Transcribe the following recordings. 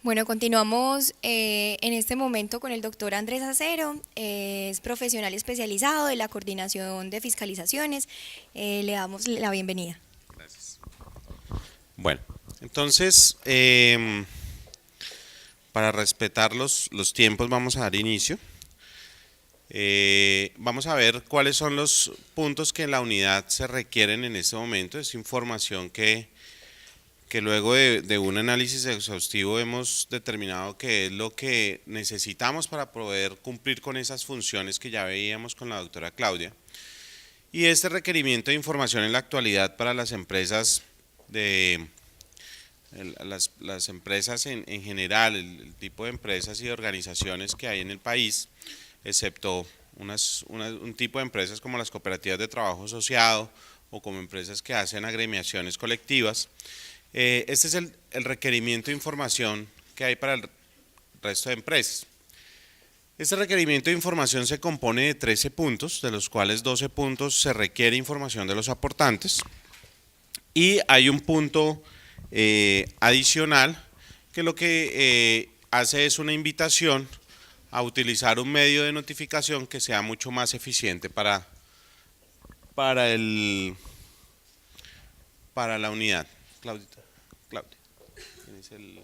Bueno, continuamos en este momento con el doctor Andrés Acero, es profesional especializado de la coordinación de fiscalizaciones. Le damos la bienvenida. Gracias. Bueno, entonces, para respetar los tiempos vamos a dar inicio. Vamos a ver cuáles son los puntos que en la unidad se requieren en este momento. Es información que luego de un análisis exhaustivo hemos determinado que es lo que necesitamos para poder cumplir con esas funciones que ya veíamos con la doctora Claudia. Y este requerimiento de información en la actualidad para las empresas las empresas en general, el tipo de empresas y de organizaciones que hay en el país, excepto un tipo de empresas como las cooperativas de trabajo asociado o como empresas que hacen agremiaciones colectivas. Este es el requerimiento de información que hay para el resto de empresas. Este requerimiento de información se compone de 13 puntos, de los cuales 12 puntos se requiere información de los aportantes, y hay un punto adicional que lo que hace es una invitación a utilizar un medio de notificación que sea mucho más eficiente para, el, para la unidad. Claudita, Claudia, ¿tienes el?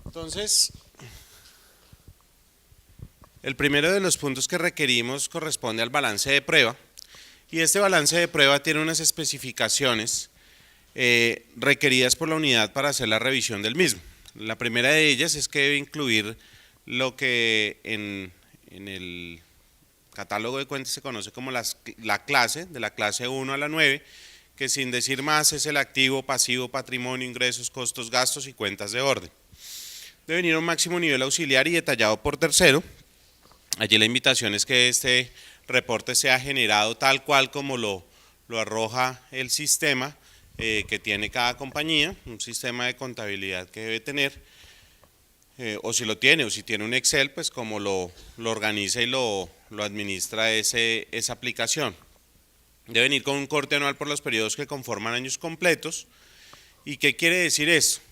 Entonces, el primero de los puntos que requerimos corresponde al balance de prueba, y este balance de prueba tiene unas especificaciones requeridas por la unidad para hacer la revisión del mismo. La primera de ellas es que debe incluir lo que en el catálogo de cuentas se conoce como la clase, de la clase 1 a la 9, que sin decir más es el activo, pasivo, patrimonio, ingresos, costos, gastos y cuentas de orden. Debe venir a un máximo nivel auxiliar y detallado por tercero. Allí la invitación es que este reporte sea generado tal cual como lo arroja el sistema que tiene cada compañía, un sistema de contabilidad que debe tener, o si lo tiene, o si tiene un Excel, pues como lo organiza y lo administra esa aplicación. Debe venir con un corte anual por los periodos que conforman años completos. ¿Y qué quiere decir eso?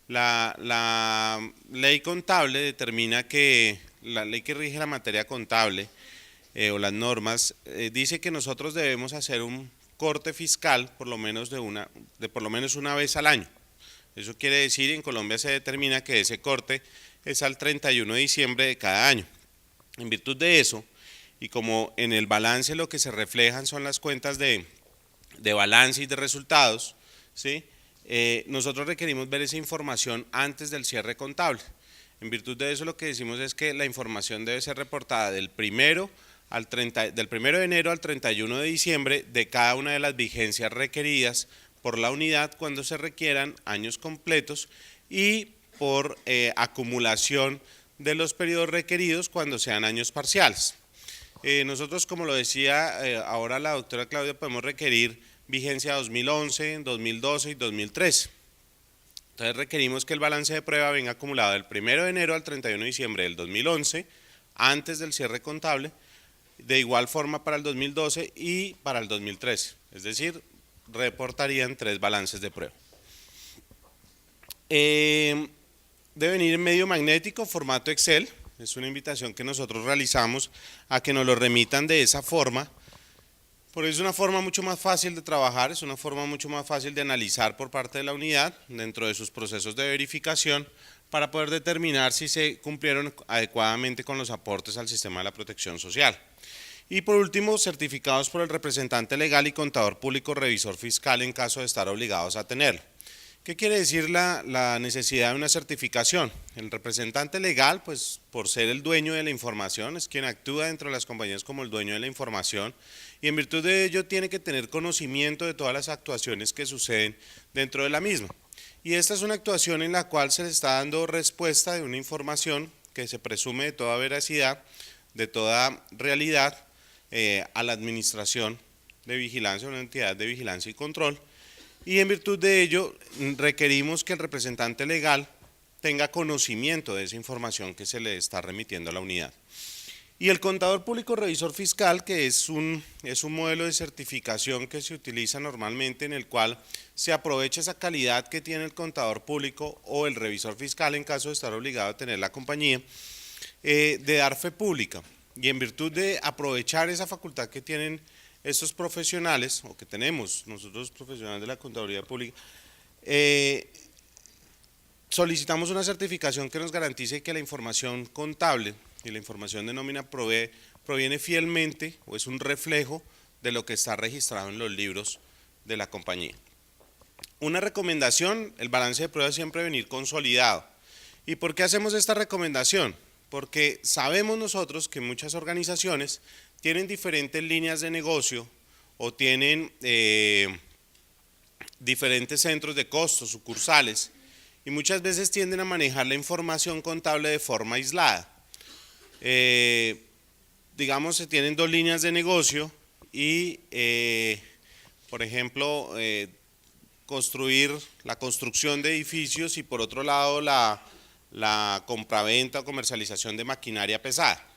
La ley contable determina que la ley que rige la materia contable o las normas dice que nosotros debemos hacer un corte fiscal por lo menos de por lo menos una vez al año. Eso quiere decir, en Colombia se determina que ese corte es al 31 de diciembre de cada año. En virtud de eso, y como en el balance lo que se reflejan son las cuentas de balance y de resultados, ¿sí? Nosotros requerimos ver esa información antes del cierre contable. En virtud de eso lo que decimos es que la información debe ser reportada del primero de enero al 31 de diciembre de cada una de las vigencias requeridas por la unidad cuando se requieran años completos y por acumulación de los periodos requeridos cuando sean años parciales. Nosotros, como lo decía ahora la doctora Claudia, podemos requerir vigencia 2011, 2012 y 2013. Entonces requerimos que el balance de prueba venga acumulado del 1 de enero al 31 de diciembre del 2011, antes del cierre contable, de igual forma para el 2012 y para el 2013. Es decir, reportarían 3 balances de prueba. Debe venir en medio magnético, formato Excel. Es una invitación que nosotros realizamos a que nos lo remitan de esa forma. Porque es una forma mucho más fácil de trabajar, es una forma mucho más fácil de analizar por parte de la unidad dentro de sus procesos de verificación para poder determinar si se cumplieron adecuadamente con los aportes al sistema de la protección social. Y por último, certificados por el representante legal y contador público revisor fiscal en caso de estar obligados a tenerlo. ¿Qué quiere decir la necesidad de una certificación? El representante legal, pues por ser el dueño de la información, es quien actúa dentro de las compañías como el dueño de la información y en virtud de ello tiene que tener conocimiento de todas las actuaciones que suceden dentro de la misma. Y esta es una actuación en la cual se le está dando respuesta de una información que se presume de toda veracidad, de toda realidad, a la administración de vigilancia, una entidad de vigilancia y control. Y en virtud de ello requerimos que el representante legal tenga conocimiento de esa información que se le está remitiendo a la unidad. Y el contador público revisor fiscal, que es un modelo de certificación que se utiliza normalmente, en el cual se aprovecha esa calidad que tiene el contador público o el revisor fiscal en caso de estar obligado a tener la compañía, de dar fe pública. Y en virtud de aprovechar esa facultad que tienen estos profesionales, o que tenemos nosotros profesionales de la contaduría pública, solicitamos una certificación que nos garantice que la información contable y la información de nómina proviene fielmente o es un reflejo de lo que está registrado en los libros de la compañía. Una recomendación: el balance de pruebas siempre venir consolidado. ¿Y por qué hacemos esta recomendación? Porque sabemos nosotros que muchas organizaciones tienen diferentes líneas de negocio o tienen diferentes centros de costos, sucursales, y muchas veces tienden a manejar la información contable de forma aislada. Digamos, se tienen dos líneas de negocio y, por ejemplo, la construcción de edificios y por otro lado la compraventa o comercialización de maquinaria pesada.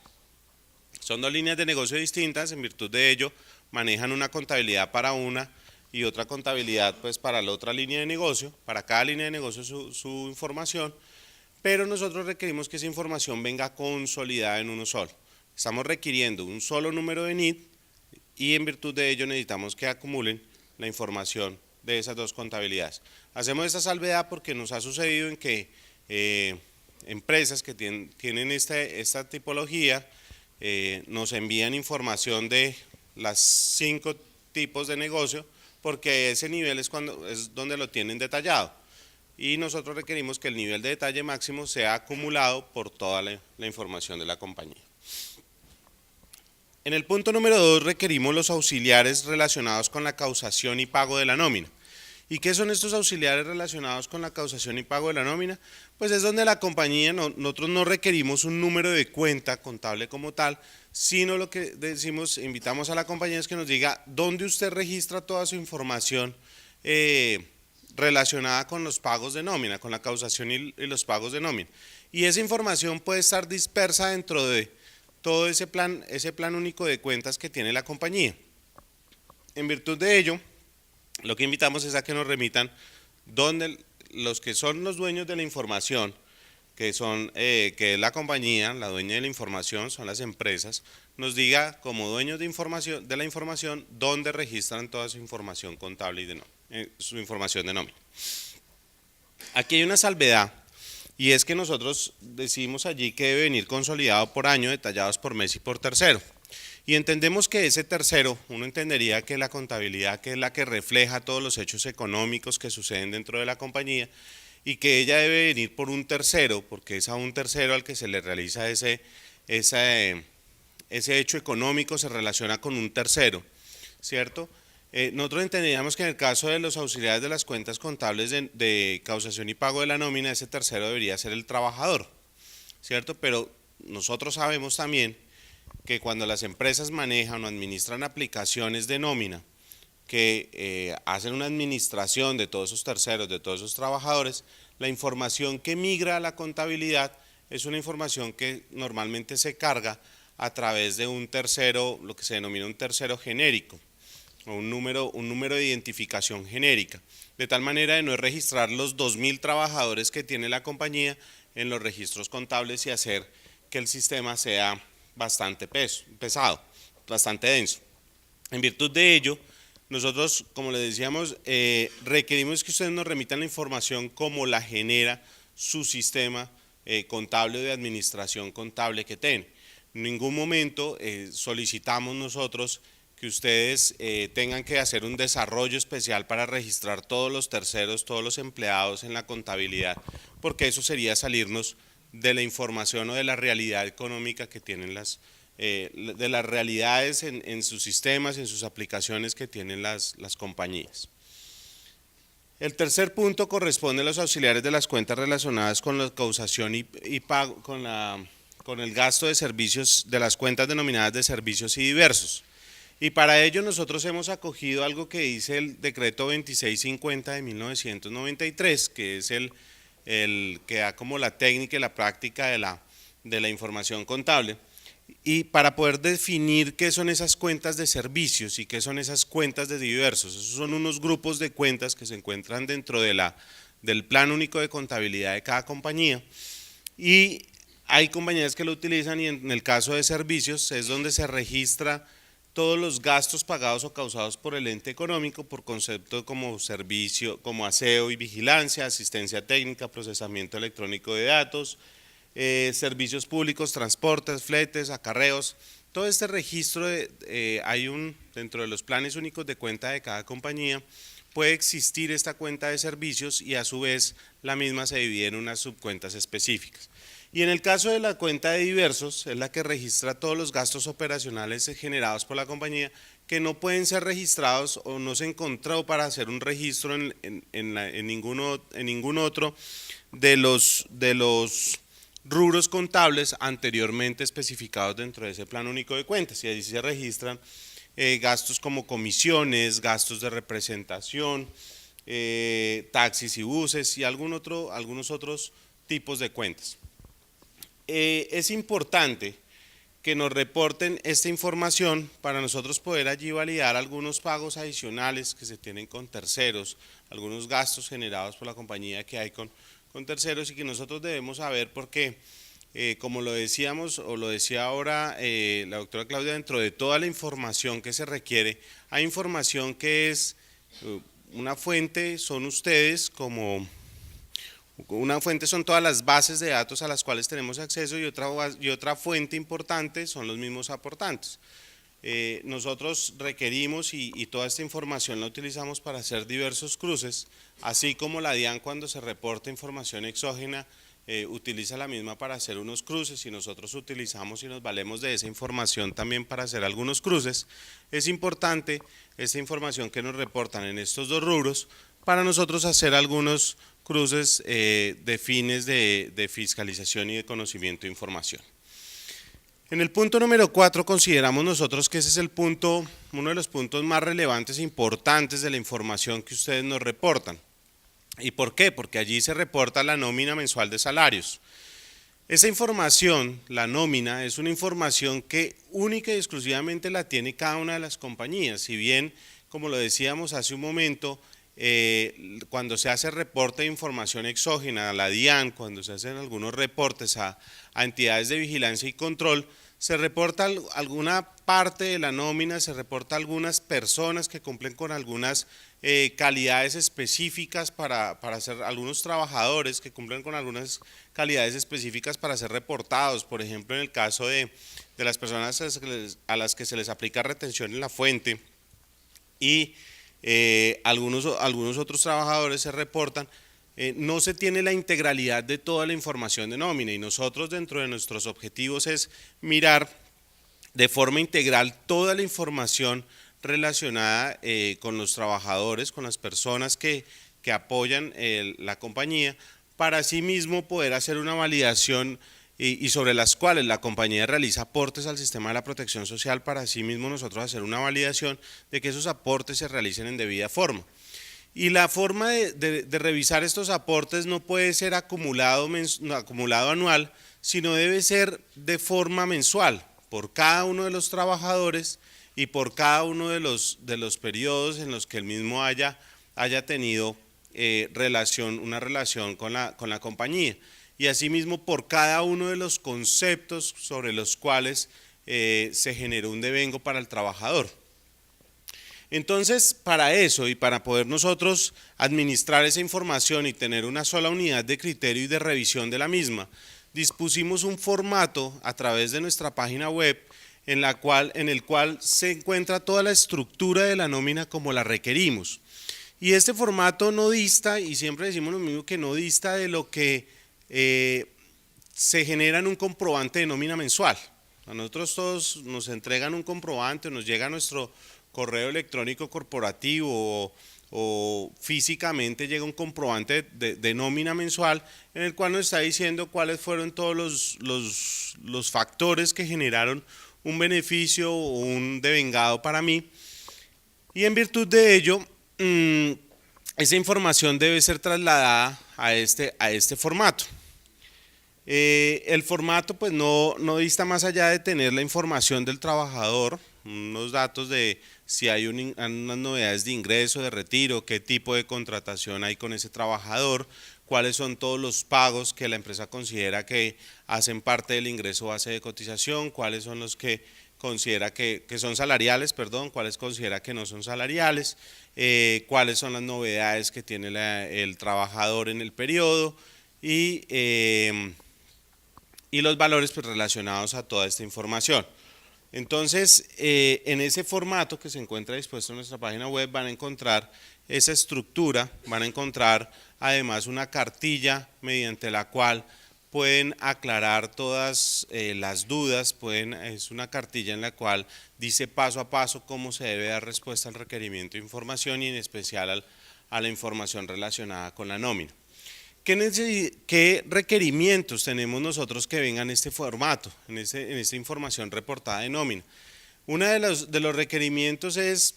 Son dos líneas de negocio distintas, en virtud de ello manejan una contabilidad para una y otra contabilidad pues para la otra línea de negocio, para cada línea de negocio su información, pero nosotros requerimos que esa información venga consolidada en uno solo. Estamos requiriendo un solo número de NIT y en virtud de ello necesitamos que acumulen la información de esas dos contabilidades. Hacemos esta salvedad porque nos ha sucedido en que empresas que tienen esta tipología nos envían información de las 5 tipos de negocio, porque ese nivel es donde lo tienen detallado y nosotros requerimos que el nivel de detalle máximo sea acumulado por toda la información de la compañía. En el punto número 2 requerimos los auxiliares relacionados con la causación y pago de la nómina. ¿Y qué son estos auxiliares relacionados con la causación y pago de la nómina? Pues es donde la compañía, nosotros no requerimos un número de cuenta contable como tal, sino lo que decimos, invitamos a la compañía es que nos diga dónde usted registra toda su información relacionada con los pagos de nómina, con la causación y los pagos de nómina. Y esa información puede estar dispersa dentro de todo ese plan único de cuentas que tiene la compañía. En virtud de ello, lo que invitamos es a que nos remitan donde los que son los dueños de la información, que es la compañía, la dueña de la información son las empresas, nos diga como dueños de la información dónde registran toda su información contable y su información de nómina. Aquí hay una salvedad, y es que nosotros decimos allí que debe venir consolidado por año, detallados por mes y por tercero. Y entendemos que ese tercero, uno entendería que la contabilidad, que es la que refleja todos los hechos económicos que suceden dentro de la compañía, y que ella debe venir por un tercero, porque es a un tercero al que se le realiza ese hecho económico, se relaciona con un tercero, ¿cierto? Nosotros entenderíamos que en el caso de los auxiliares de las cuentas contables de causación y pago de la nómina, ese tercero debería ser el trabajador, ¿cierto? Pero nosotros sabemos también que cuando las empresas manejan o administran aplicaciones de nómina que hacen una administración de todos esos terceros, de todos esos trabajadores, la información que migra a la contabilidad es una información que normalmente se carga a través de un tercero, lo que se denomina un tercero genérico, o un número de identificación genérica, de tal manera de no registrar los 2.000 trabajadores que tiene la compañía en los registros contables y hacer que el sistema sea bastante pesado, bastante denso. En virtud de ello, nosotros, como les decíamos, requerimos que ustedes nos remitan la información como la genera su sistema contable o de administración contable que tiene. En ningún momento solicitamos nosotros que ustedes tengan que hacer un desarrollo especial para registrar todos los terceros, todos los empleados en la contabilidad, porque eso sería salirnos de la información o de la realidad económica que tienen de las realidades en sus sistemas, en sus aplicaciones que tienen las compañías. El tercer punto corresponde a los auxiliares de las cuentas relacionadas con la causación y pago, con el gasto de servicios de las cuentas denominadas de servicios y diversos. Y para ello nosotros hemos acogido algo que dice el decreto 2650 de 1993, que es el que da como la técnica y la práctica de la información contable. Y para poder definir qué son esas cuentas de servicios y qué son esas cuentas de diversos. Esos son unos grupos de cuentas que se encuentran dentro del plan único de contabilidad de cada compañía. Y hay compañías que lo utilizan y en el caso de servicios es donde se registra todos los gastos pagados o causados por el ente económico por conceptos como servicio, como aseo y vigilancia, asistencia técnica, procesamiento electrónico de datos, servicios públicos, transportes, fletes, acarreos. Todo este registro dentro de los planes únicos de cuenta de cada compañía puede existir esta cuenta de servicios y a su vez la misma se divide en unas subcuentas específicas. Y en el caso de la cuenta de diversos, es la que registra todos los gastos operacionales generados por la compañía que no pueden ser registrados o no se encontró para hacer un registro en ningún otro de los rubros contables anteriormente especificados dentro de ese plan único de cuentas. Y allí se registran gastos como comisiones, gastos de representación, taxis y buses y algunos otros tipos de cuentas. Es importante que nos reporten esta información para nosotros poder allí validar algunos pagos adicionales que se tienen con terceros, algunos gastos generados por la compañía que hay con terceros y que nosotros debemos saber porque, como lo decíamos o lo decía ahora la doctora Claudia, dentro de toda la información que se requiere, hay información que es una fuente, son ustedes como... Una fuente son todas las bases de datos a las cuales tenemos acceso y otra fuente importante son los mismos aportantes. Nosotros requerimos y toda esta información la utilizamos para hacer diversos cruces, así como la DIAN cuando se reporta información exógena utiliza la misma para hacer unos cruces y nosotros utilizamos y nos valemos de esa información también para hacer algunos cruces. Es importante esta información que nos reportan en estos dos rubros para nosotros hacer algunos cruces de fines de fiscalización y de conocimiento de información. En el punto número 4 consideramos nosotros que ese es uno de los puntos más relevantes e importantes de la información que ustedes nos reportan. ¿Y por qué? Porque allí se reporta la nómina mensual de salarios. Esa información, la nómina, es una información que única y exclusivamente la tiene cada una de las compañías. Si bien, como lo decíamos hace un momento, cuando se hace reporte de información exógena a la DIAN, cuando se hacen algunos reportes a entidades de vigilancia y control, se reporta alguna parte de la nómina, se reporta algunas personas que cumplen con algunas calidades específicas para hacer, algunos trabajadores que cumplen con algunas calidades específicas para ser reportados, por ejemplo en el caso de las personas a las que se les aplica retención en la fuente y algunos otros trabajadores se reportan, no se tiene la integralidad de toda la información de nómina y nosotros dentro de nuestros objetivos es mirar de forma integral toda la información relacionada con los trabajadores, con las personas que apoyan la compañía, para así mismo poder hacer una validación y sobre las cuales la compañía realiza aportes al sistema de la protección social para así mismo nosotros hacer una validación de que esos aportes se realicen en debida forma. Y la forma de revisar estos aportes no puede ser acumulado anual, sino debe ser de forma mensual, por cada uno de los trabajadores y por cada uno de los periodos en los que el mismo haya tenido una relación con la compañía. Y asimismo por cada uno de los conceptos sobre los cuales se generó un devengo para el trabajador. Entonces, para eso y para poder nosotros administrar esa información y tener una sola unidad de criterio y de revisión de la misma, dispusimos un formato a través de nuestra página web en el cual se encuentra toda la estructura de la nómina como la requerimos. Y este formato no dista, y siempre decimos lo mismo, que no dista de lo que se genera en un comprobante de nómina mensual. A nosotros todos nos entregan un comprobante, nos llega a nuestro correo electrónico corporativo o físicamente llega un comprobante de nómina mensual en el cual nos está diciendo cuáles fueron todos los factores que generaron un beneficio o un devengado para mí. Y en virtud de ello, esa información debe ser trasladada a este formato. El formato pues no dista más allá de tener la información del trabajador, unos datos de si hay unas novedades de ingreso, de retiro, qué tipo de contratación hay con ese trabajador, cuáles son todos los pagos que la empresa considera que hacen parte del ingreso base de cotización, cuáles son los que considera que son salariales, perdón, cuáles considera que no son salariales, cuáles son las novedades que tiene el trabajador en el periodo y los valores pues, relacionados a toda esta información. Entonces, en ese formato que se encuentra dispuesto en nuestra página web van a encontrar esa estructura, van a encontrar además una cartilla mediante la cual pueden aclarar todas las dudas, es una cartilla en la cual dice paso a paso cómo se debe dar respuesta al requerimiento de información y en especial a la información relacionada con la nómina. ¿Qué requerimientos tenemos nosotros que vengan en este formato, en esta información reportada de nómina? Uno de los requerimientos es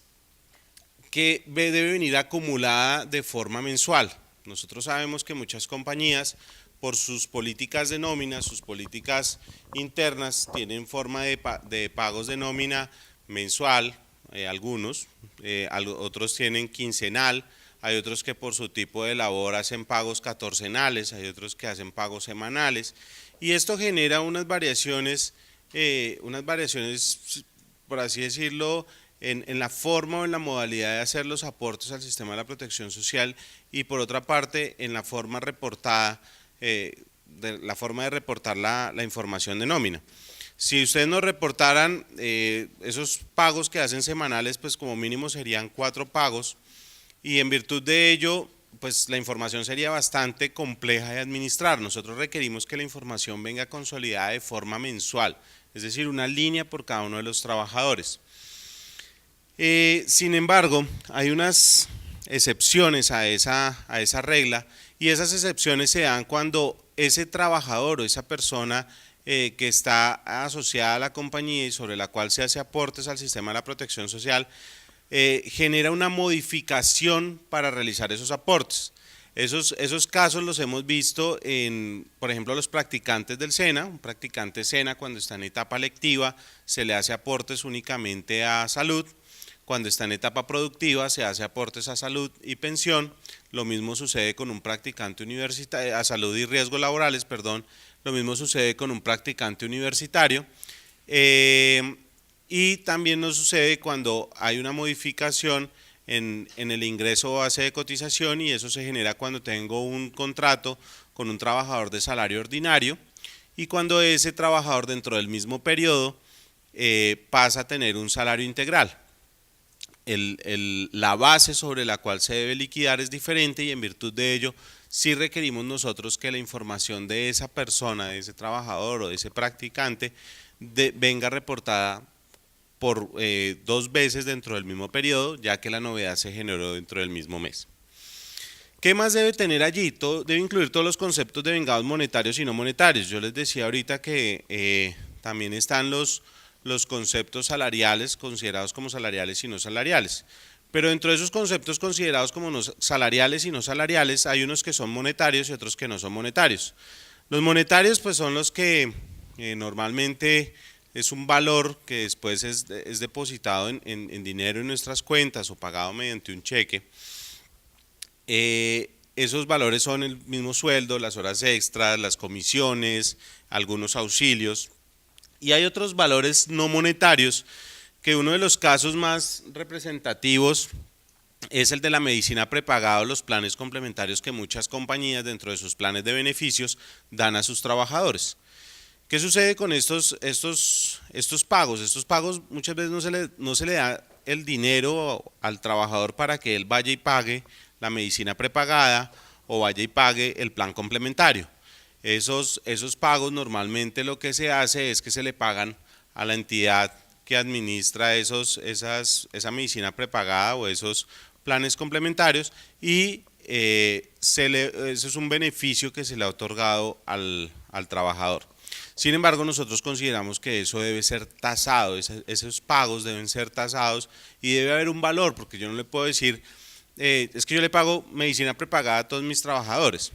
que debe venir acumulada de forma mensual. Nosotros sabemos que muchas compañías, por sus políticas de nómina, sus políticas internas, tienen forma de pagos de nómina mensual, algunos, otros tienen quincenal, hay otros que por su tipo de labor hacen pagos catorcenales, hay otros que hacen pagos semanales, y esto genera unas variaciones, por así decirlo, en la forma o en la modalidad de hacer los aportes al sistema de la protección social y por otra parte en la forma reportada, de reportar la información de nómina. Si ustedes nos reportaran esos pagos que hacen semanales, pues como mínimo serían 4 pagos, y en virtud de ello, pues la información sería bastante compleja de administrar. Nosotros requerimos que la información venga consolidada de forma mensual, es decir, una línea por cada uno de los trabajadores. Sin embargo, hay unas excepciones a esa regla y esas excepciones se dan cuando ese trabajador o esa persona que está asociada a la compañía y sobre la cual se hace aportes al sistema de la protección social genera una modificación para realizar esos aportes. Esos casos los hemos visto en, por ejemplo, los practicantes del SENA. Un practicante SENA cuando está en etapa lectiva se le hace aportes únicamente a salud. Cuando está en etapa productiva se hace aportes a salud y pensión. Lo mismo sucede con un practicante universitario, a salud y riesgos laborales, perdón. Lo mismo sucede con un practicante universitario. Y también nos sucede cuando hay una modificación en el ingreso base de cotización y eso se genera cuando tengo un contrato con un trabajador de salario ordinario y cuando ese trabajador dentro del mismo periodo pasa a tener un salario integral. La base sobre la cual se debe liquidar es diferente y en virtud de ello sí requerimos nosotros que la información de esa persona, de ese trabajador o de ese practicante venga reportada por 2 veces dentro del mismo periodo, ya que la novedad se generó dentro del mismo mes. ¿Qué más debe tener allí? Debe incluir todos los conceptos de vengados monetarios y no monetarios. Yo les decía ahorita que también están los conceptos salariales considerados como salariales y no salariales. Pero dentro de esos conceptos considerados como salariales y no salariales hay unos que son monetarios y otros que no son monetarios. Los monetarios pues son los que normalmente es un valor que después es depositado en dinero en nuestras cuentas o pagado mediante un cheque. Esos valores son el mismo sueldo, las horas extras, las comisiones, algunos auxilios. Y hay otros valores no monetarios que uno de los casos más representativos es el de la medicina prepagada o los planes complementarios que muchas compañías dentro de sus planes de beneficios dan a sus trabajadores. ¿Qué sucede con estos pagos? Estos pagos muchas veces no se le da el dinero al trabajador para que él vaya y pague la medicina prepagada o vaya y pague el plan complementario. Esos pagos normalmente lo que se hace es que se le pagan a la entidad que administra esa medicina prepagada o esos planes complementarios y eso es un beneficio que se le ha otorgado al trabajador. Sin embargo, nosotros consideramos que eso debe ser tasado, esos pagos deben ser tasados y debe haber un valor, porque yo no le puedo decir es que yo le pago medicina prepagada a todos mis trabajadores.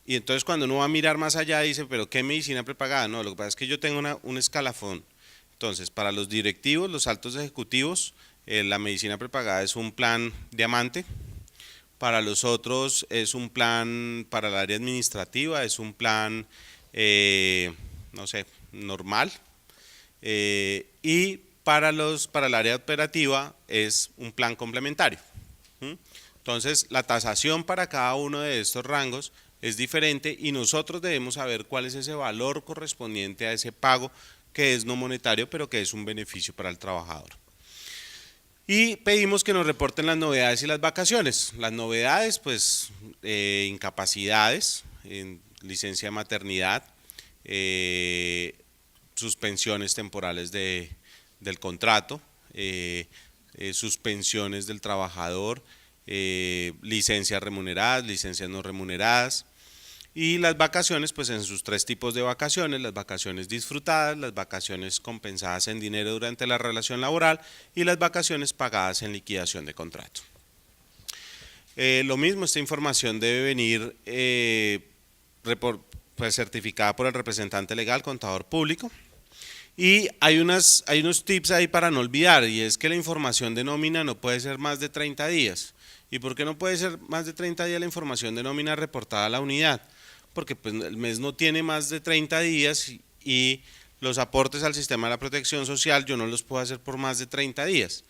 Y entonces cuando uno va a mirar más allá dice, pero ¿qué medicina prepagada? No, lo que pasa es que yo tengo un escalafón. Entonces, para los directivos, los altos ejecutivos, la medicina prepagada es un plan diamante. Para los otros es un plan para el área administrativa, es un plan, no sé, normal. Y para el área operativa es un plan complementario. Entonces, la tasación para cada uno de estos rangos es diferente y nosotros debemos saber cuál es ese valor correspondiente a ese pago que es no monetario, pero que es un beneficio para el trabajador. Y pedimos que nos reporten las novedades y las vacaciones. Las novedades, pues, incapacidades, licencia de maternidad, suspensiones temporales del contrato, suspensiones del trabajador, licencias remuneradas, licencias no remuneradas. Y las vacaciones, pues en sus 3 tipos de vacaciones, las vacaciones disfrutadas, las vacaciones compensadas en dinero durante la relación laboral y las vacaciones pagadas en liquidación de contrato. Lo mismo, esta información debe venir pues, certificada por el representante legal, contador público. Y hay unos tips ahí para no olvidar, y es que la información de nómina no puede ser más de 30 días. ¿Y por qué no puede ser más de 30 días la información de nómina reportada a la unidad? Porque pues, el mes no tiene más de 30 días y los aportes al sistema de la protección social yo no los puedo hacer por más de 30 días.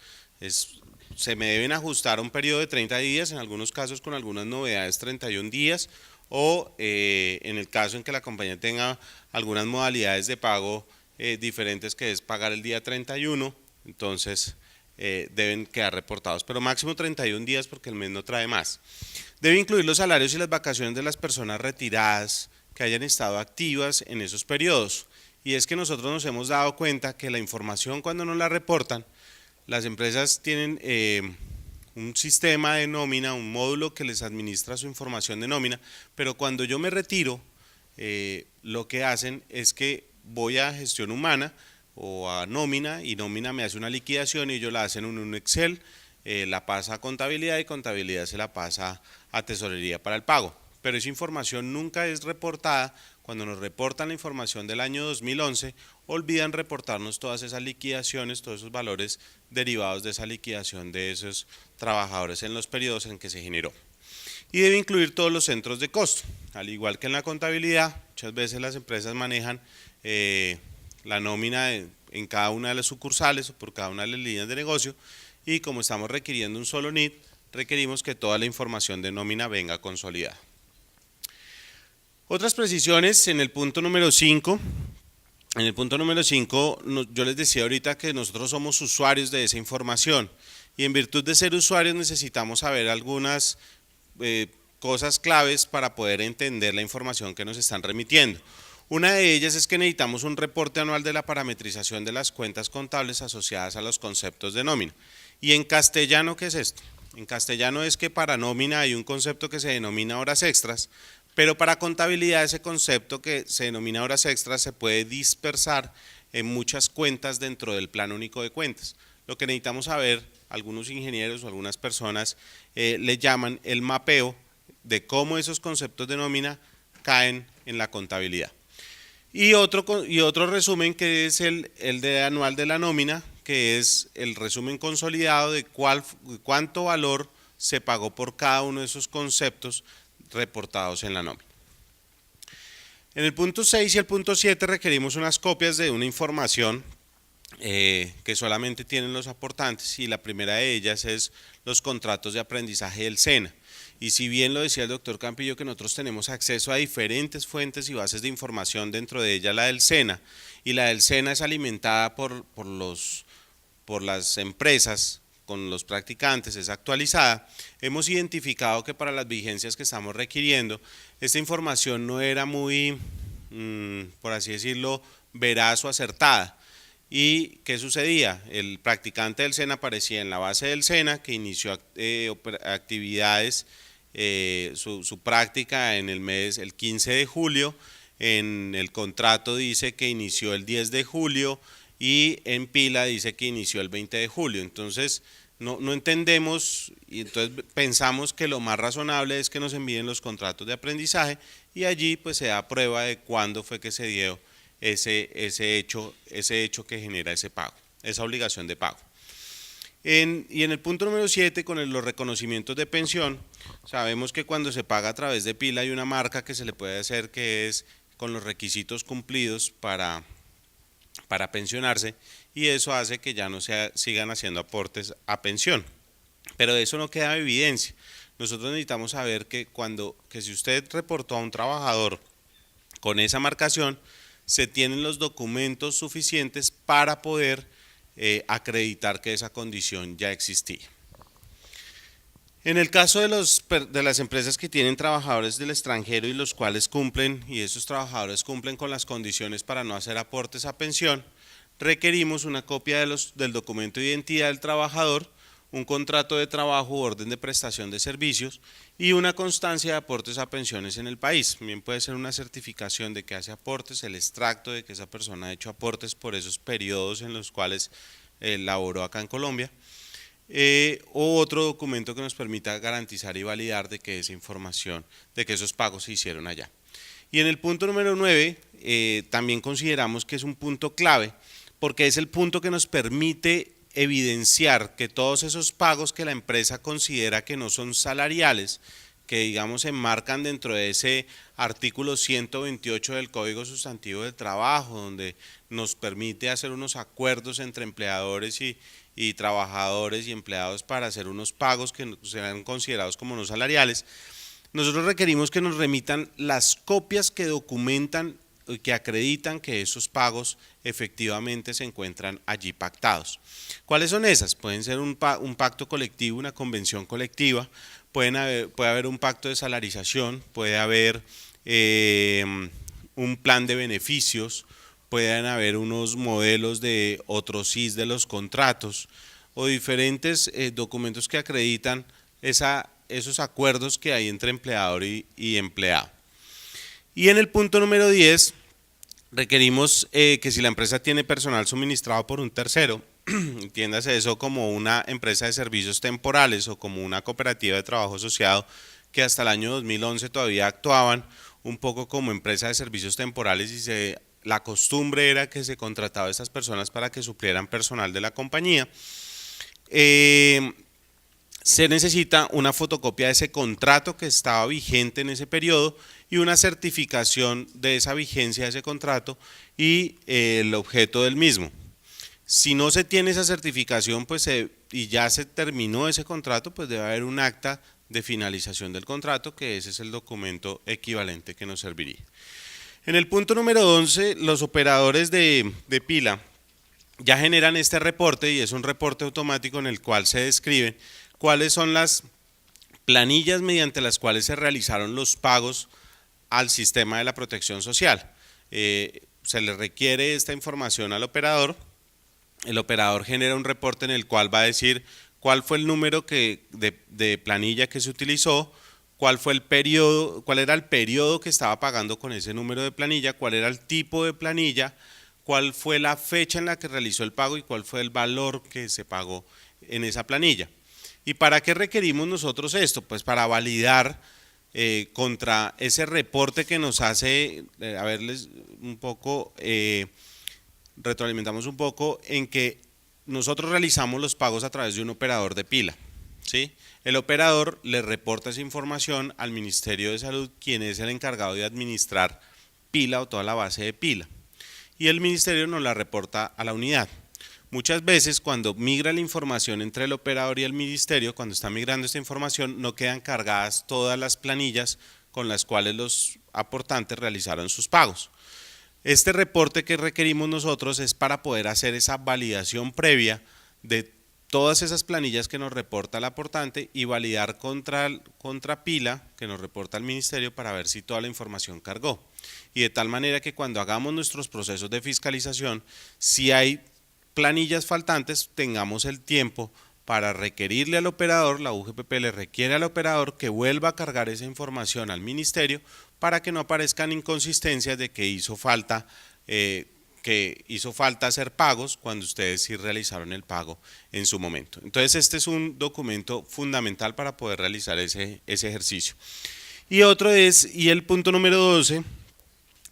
Se me deben ajustar a un periodo de 30 días, en algunos casos con algunas novedades 31 días, o en el caso en que la compañía tenga algunas modalidades de pago diferentes, que es pagar el día 31, entonces deben quedar reportados, pero máximo 31 días porque el mes no trae más. Debe incluir los salarios y las vacaciones de las personas retiradas que hayan estado activas en esos periodos. Y es que nosotros nos hemos dado cuenta que la información, cuando nos la reportan, las empresas tienen un sistema de nómina, un módulo que les administra su información de nómina, pero cuando yo me retiro, lo que hacen es que voy a gestión humana o a nómina, y nómina me hace una liquidación y ellos la hacen en un Excel, la pasa a contabilidad y contabilidad se la pasa a tesorería para el pago. Pero esa información nunca es reportada. Cuando nos reportan la información del año 2011, olvidan reportarnos todas esas liquidaciones, todos esos valores derivados de esa liquidación de esos trabajadores en los periodos en que se generó. Y debe incluir todos los centros de costo. Al igual que en la contabilidad, muchas veces las empresas manejan la nómina en cada una de las sucursales o por cada una de las líneas de negocio, y como estamos requiriendo un solo NID, requerimos que toda la información de nómina venga consolidada. Otras precisiones en el punto número 5. En el punto número 5 yo les decía ahorita que nosotros somos usuarios de esa información, y en virtud de ser usuarios necesitamos saber algunas cosas claves para poder entender la información que nos están remitiendo. Una de ellas es que necesitamos un reporte anual de la parametrización de las cuentas contables asociadas a los conceptos de nómina. ¿Y en castellano qué es esto? En castellano es que para nómina hay un concepto que se denomina horas extras, pero para contabilidad ese concepto que se denomina horas extras se puede dispersar en muchas cuentas dentro del Plan Único de Cuentas. Lo que necesitamos saber, algunos ingenieros o algunas personas le llaman el mapeo de cómo esos conceptos de nómina caen en la contabilidad. Y otro resumen que es el de anual de la nómina, que es el resumen consolidado de cuánto valor se pagó por cada uno de esos conceptos reportados en la nómina. En el punto 6 y el punto 7 requerimos unas copias de una información que solamente tienen los aportantes, y la primera de ellas es los contratos de aprendizaje del SENA. Y si bien lo decía el doctor Campillo, que nosotros tenemos acceso a diferentes fuentes y bases de información, dentro de ella la del SENA, y la del SENA es alimentada por las empresas con los practicantes, es actualizada, hemos identificado que para las vigencias que estamos requiriendo, esta información no era muy, por así decirlo, veraz o acertada. ¿Y qué sucedía? El practicante del SENA aparecía en la base del SENA, que inició actividades, su práctica en el 15 de julio, en el contrato dice que inició el 10 de julio, y en Pila dice que inició el 20 de julio. Entonces no entendemos y entonces pensamos que lo más razonable es que nos envíen los contratos de aprendizaje y allí pues se da prueba de cuándo fue que se dio ese hecho que genera ese pago, esa obligación de pago. Y en el punto número 7, con los reconocimientos de pensión, sabemos que cuando se paga a través de Pila hay una marca que se le puede hacer que es con los requisitos cumplidos para pensionarse, y eso hace que ya no sigan haciendo aportes a pensión. Pero de eso no queda evidencia. Nosotros necesitamos saber que si usted reportó a un trabajador con esa marcación, se tienen los documentos suficientes para poder acreditar que esa condición ya existía. En el caso de las empresas que tienen trabajadores del extranjero y los cuales y esos trabajadores cumplen con las condiciones para no hacer aportes a pensión, requerimos una copia del documento de identidad del trabajador, un contrato de trabajo u orden de prestación de servicios y una constancia de aportes a pensiones en el país. También puede ser una certificación de que hace aportes, el extracto de que esa persona ha hecho aportes por esos periodos en los cuales laboró acá en Colombia, o otro documento que nos permita garantizar y validar de que esa información, de que esos pagos se hicieron allá. Y en el punto número 9, también consideramos que es un punto clave, porque es el punto que nos permite evidenciar que todos esos pagos que la empresa considera que no son salariales, que digamos se enmarcan dentro de ese artículo 128 del Código Sustantivo del Trabajo, donde nos permite hacer unos acuerdos entre empleadores y trabajadores y empleados para hacer unos pagos que serán considerados como no salariales. Nosotros requerimos que nos remitan las copias que documentan y que acreditan que esos pagos efectivamente se encuentran allí pactados. ¿Cuáles son esas? Pueden ser un pacto colectivo, una convención colectiva, puede haber un pacto de salarización, puede haber un plan de beneficios, pueden haber unos modelos de otros CIS de los contratos o diferentes documentos que acreditan esos acuerdos que hay entre empleador y empleado. Y en el punto número 10, requerimos que si la empresa tiene personal suministrado por un tercero, entiéndase eso como una empresa de servicios temporales o como una cooperativa de trabajo asociado que hasta el año 2011 todavía actuaban un poco como empresa de servicios temporales y la costumbre era que se contrataba a estas personas para que suplieran personal de la compañía. Se necesita una fotocopia de ese contrato que estaba vigente en ese periodo y una certificación de esa vigencia de ese contrato y el objeto del mismo. Si no se tiene esa certificación y ya se terminó ese contrato, pues debe haber un acta de finalización del contrato, que ese es el documento equivalente que nos serviría. En el punto número 11, los operadores de Pila ya generan este reporte y es un reporte automático en el cual se describen cuáles son las planillas mediante las cuales se realizaron los pagos al sistema de la protección social. Se le requiere esta información al operador, el operador genera un reporte en el cual va a decir cuál fue el número de planilla que se utilizó, cuál era el periodo que estaba pagando con ese número de planilla, cuál era el tipo de planilla, cuál fue la fecha en la que realizó el pago y cuál fue el valor que se pagó en esa planilla. ¿Y para qué requerimos nosotros esto? Pues para validar contra ese reporte que nos hace, a verles un poco, retroalimentamos un poco en que nosotros realizamos los pagos a través de un operador de Pila, ¿sí? El operador le reporta esa información al Ministerio de Salud, quien es el encargado de administrar Pila o toda la base de Pila, y el Ministerio nos la reporta a la unidad. Muchas veces cuando migra la información entre el operador y el ministerio, cuando está migrando esta información, no quedan cargadas todas las planillas con las cuales los aportantes realizaron sus pagos. Este reporte que requerimos nosotros es para poder hacer esa validación previa de todas esas planillas que nos reporta el aportante y validar contra Pila, que nos reporta el ministerio, para ver si toda la información cargó. Y de tal manera que cuando hagamos nuestros procesos de fiscalización, si hay planillas faltantes, tengamos el tiempo para requerirle al operador, la UGPP le requiere al operador que vuelva a cargar esa información al ministerio para que no aparezcan inconsistencias de que hizo falta que hizo falta hacer pagos cuando ustedes sí realizaron el pago en su momento. Entonces este es un documento fundamental para poder realizar ese ejercicio. Y el punto número 12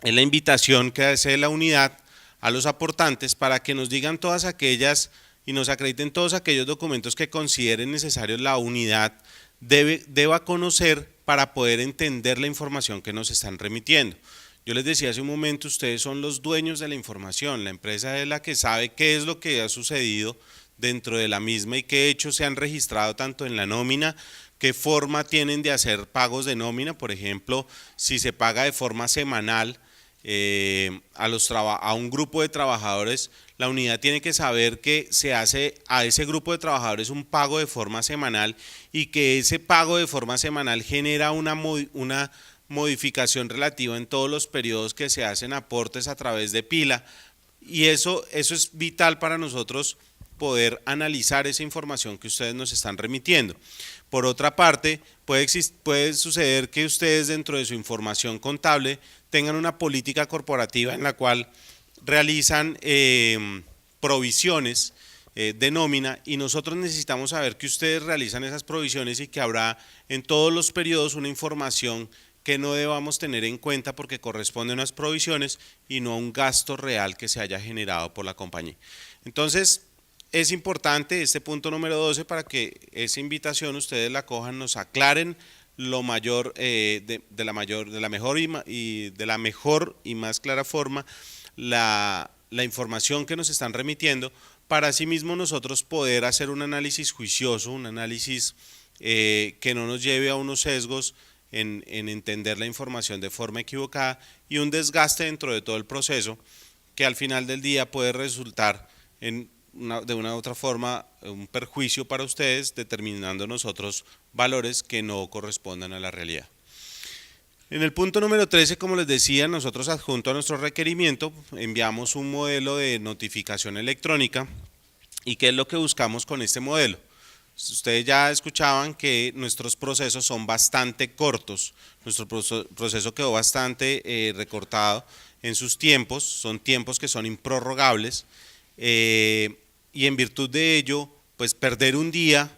es la invitación que hace la unidad a los aportantes para que nos digan todas aquellas y nos acrediten todos aquellos documentos que consideren necesarios la unidad deba conocer para poder entender la información que nos están remitiendo. Yo les decía hace un momento, ustedes son los dueños de la información, la empresa es la que sabe qué es lo que ha sucedido dentro de la misma y qué hechos se han registrado tanto en la nómina, qué forma tienen de hacer pagos de nómina, por ejemplo, si se paga de forma semanal a un grupo de trabajadores, la unidad tiene que saber que se hace a ese grupo de trabajadores un pago de forma semanal y que ese pago de forma semanal genera una modificación relativa en todos los periodos que se hacen aportes a través de pila, y eso es vital para nosotros poder analizar esa información que ustedes nos están remitiendo. Por otra parte, puede suceder que ustedes dentro de su información contable tengan una política corporativa en la cual realizan provisiones de nómina, y nosotros necesitamos saber que ustedes realizan esas provisiones y que habrá en todos los periodos una información que no debamos tener en cuenta porque corresponde a unas provisiones y no a un gasto real que se haya generado por la compañía. Entonces, es importante este punto número 12 para que esa invitación ustedes la cojan, nos aclaren lo mayor, de la mejor y más clara forma la información que nos están remitiendo, para asimismo nosotros poder hacer un análisis juicioso, un análisis que no nos lleve a unos sesgos en entender la información de forma equivocada y un desgaste dentro de todo el proceso que al final del día puede resultar de una u otra forma un perjuicio para ustedes, determinando nosotros valores que no correspondan a la realidad. En el punto número 13, como les decía, nosotros adjunto a nuestro requerimiento enviamos un modelo de notificación electrónica. ¿Y qué es lo que buscamos con este modelo? Ustedes ya escuchaban que nuestros procesos son bastante cortos, nuestro proceso quedó bastante recortado en sus tiempos, son tiempos que son improrrogables, y en virtud de ello, pues perder un día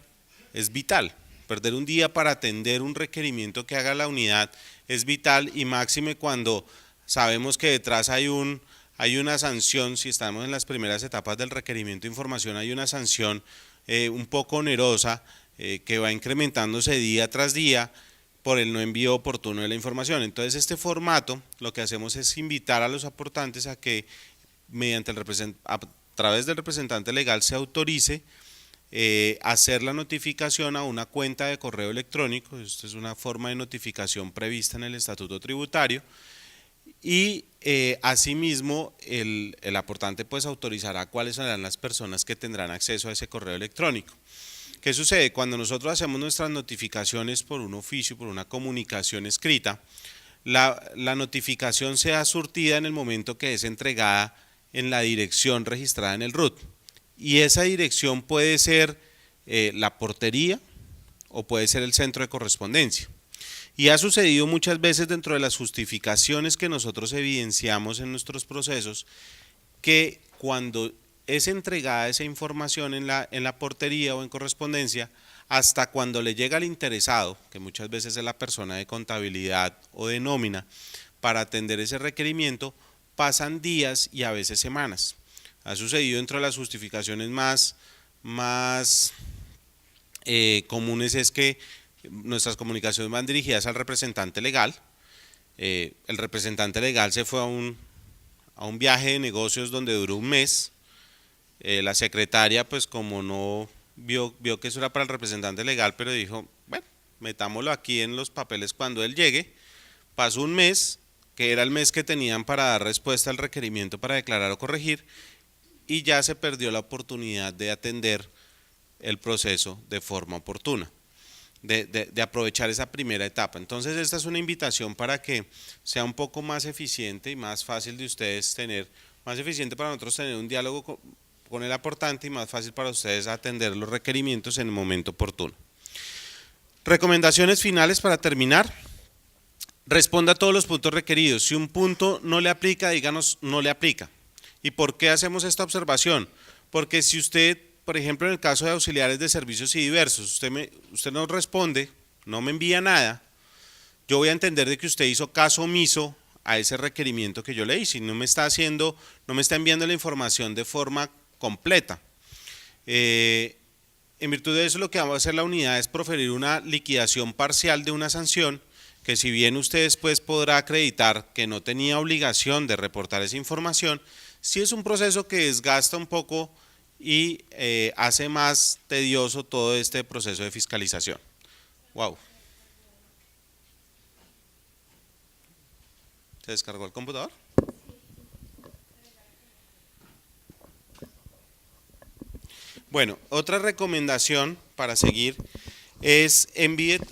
es vital, perder un día para atender un requerimiento que haga la unidad es vital, y máxime cuando sabemos que detrás hay una sanción. Si estamos en las primeras etapas del requerimiento de información, hay una sanción un poco onerosa que va incrementándose día tras día por el no envío oportuno de la información. Entonces este formato lo que hacemos es invitar a los aportantes a que a través del representante legal se autorice hacer la notificación a una cuenta de correo electrónico. Esto es una forma de notificación prevista en el Estatuto Tributario, y asimismo el aportante pues autorizará cuáles serán las personas que tendrán acceso a ese correo electrónico. ¿Qué sucede? Cuando nosotros hacemos nuestras notificaciones por un oficio, por una comunicación escrita, la notificación sea surtida en el momento que es entregada en la dirección registrada en el RUT, y esa dirección puede ser la portería o puede ser el centro de correspondencia. Y ha sucedido muchas veces dentro de las justificaciones que nosotros evidenciamos en nuestros procesos, que cuando es entregada esa información en la portería o en correspondencia, hasta cuando le llega al interesado, que muchas veces es la persona de contabilidad o de nómina, para atender ese requerimiento, pasan días y a veces semanas. Ha sucedido dentro de las justificaciones más comunes es que nuestras comunicaciones van dirigidas al representante legal. El representante legal se fue a un viaje de negocios donde duró un mes. La secretaria, pues como no vio que eso era para el representante legal, pero dijo, bueno, metámoslo aquí en los papeles cuando él llegue. Pasó un mes, que era el mes que tenían para dar respuesta al requerimiento para declarar o corregir, y ya se perdió la oportunidad de atender el proceso de forma oportuna. De aprovechar esa primera etapa. Entonces esta es una invitación para que sea un poco más eficiente y más fácil de ustedes más eficiente para nosotros tener un diálogo con el aportante y más fácil para ustedes atender los requerimientos en el momento oportuno. Recomendaciones finales para terminar. Responda a todos los puntos requeridos. Si un punto no le aplica, díganos no le aplica. ¿Y por qué hacemos esta observación? Porque si usted, por ejemplo, en el caso de auxiliares de servicios y diversos, usted no responde, no me envía nada, yo voy a entender de que usted hizo caso omiso a ese requerimiento que yo le hice y no me está enviando la información de forma completa. En virtud de eso, lo que va a hacer la unidad es proferir una liquidación parcial de una sanción que, si bien usted después podrá acreditar que no tenía obligación de reportar esa información, sí es un proceso que desgasta un poco y hace más tedioso todo este proceso de fiscalización. Wow. ¿Se descargó el computador? Bueno, otra recomendación para seguir es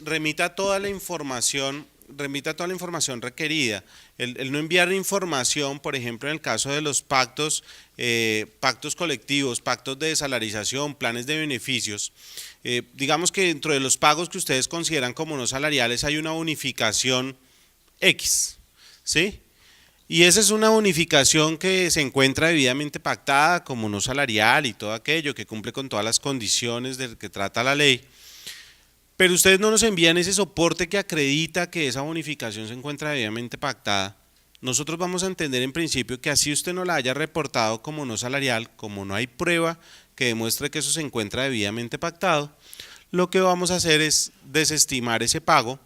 remita toda la información requerida. El no enviar información, por ejemplo, en el caso de los pactos colectivos, pactos de desalarización, planes de beneficios, digamos que dentro de los pagos que ustedes consideran como no salariales hay una bonificación X, ¿sí? Y esa es una bonificación que se encuentra debidamente pactada como no salarial y todo aquello, que cumple con todas las condiciones de que trata la ley. Pero ustedes no nos envían ese soporte que acredita que esa bonificación se encuentra debidamente pactada. Nosotros vamos a entender en principio que así usted no la haya reportado como no salarial, como no hay prueba que demuestre que eso se encuentra debidamente pactado, lo que vamos a hacer es desestimar ese pago,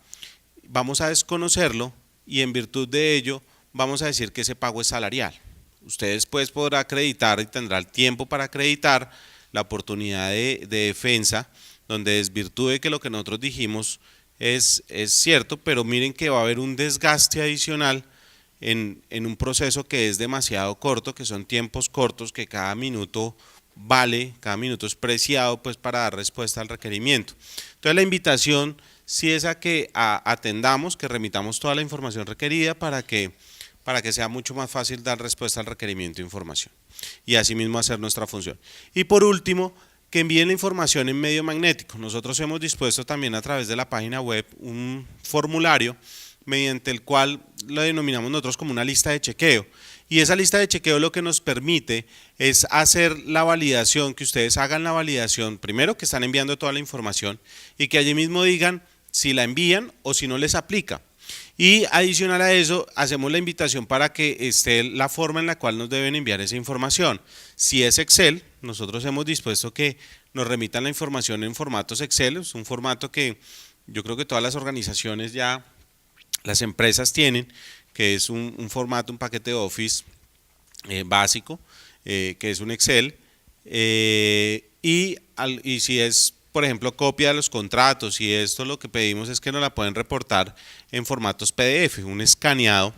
vamos a desconocerlo y en virtud de ello vamos a decir que ese pago es salarial. Usted después podrá acreditar y tendrá el tiempo para acreditar la oportunidad de defensa, donde desvirtúe que lo que nosotros dijimos es cierto, pero miren que va a haber un desgaste adicional en un proceso que es demasiado corto, que son tiempos cortos, que cada minuto vale, cada minuto es preciado pues para dar respuesta al requerimiento. Entonces la invitación sí es a que atendamos, que remitamos toda la información requerida para que sea mucho más fácil dar respuesta al requerimiento de información y asimismo hacer nuestra función. Y por último, que envíen la información en medio magnético. Nosotros hemos dispuesto también a través de la página web un formulario mediante el cual lo denominamos nosotros como una lista de chequeo. Y esa lista de chequeo lo que nos permite es hacer la validación, que ustedes hagan la validación, primero que están enviando toda la información y que allí mismo digan si la envían o si no les aplica. Y adicional a eso, hacemos la invitación para que esté la forma en la cual nos deben enviar esa información. Si es Excel, nosotros hemos dispuesto que nos remitan la información en formatos Excel, es un formato que yo creo que todas las organizaciones ya, las empresas tienen, que es un formato, un paquete de Office básico, que es un Excel, y si es, por ejemplo, copia de los contratos y esto, lo que pedimos es que nos la pueden reportar en formatos PDF, un escaneado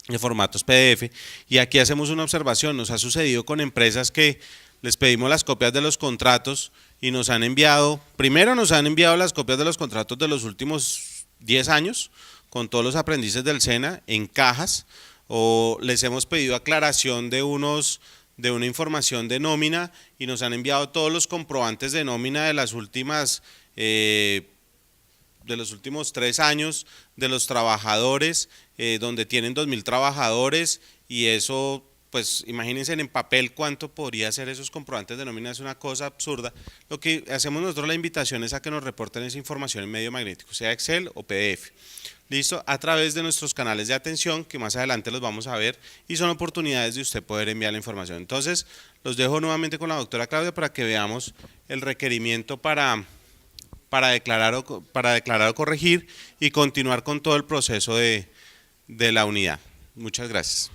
de formatos PDF. Y aquí hacemos una observación, nos ha sucedido con empresas que les pedimos las copias de los contratos y nos han enviado, primero nos han enviado las copias de los contratos de los últimos 10 años, con todos los aprendices del SENA en cajas, o les hemos pedido aclaración de una información de nómina y nos han enviado todos los comprobantes de nómina de los últimos 3 años de los trabajadores, donde tienen 2.000 trabajadores, y eso, pues imagínense en papel cuánto podría ser esos comprobantes de nómina, es una cosa absurda. Lo que hacemos nosotros, la invitación es a que nos reporten esa información en medio magnético, sea Excel o PDF. Listo, a través de nuestros canales de atención, que más adelante los vamos a ver, y son oportunidades de usted poder enviar la información. Entonces, los dejo nuevamente con la doctora Claudia para que veamos el requerimiento para declarar o corregir y continuar con todo el proceso de la unidad. Muchas gracias.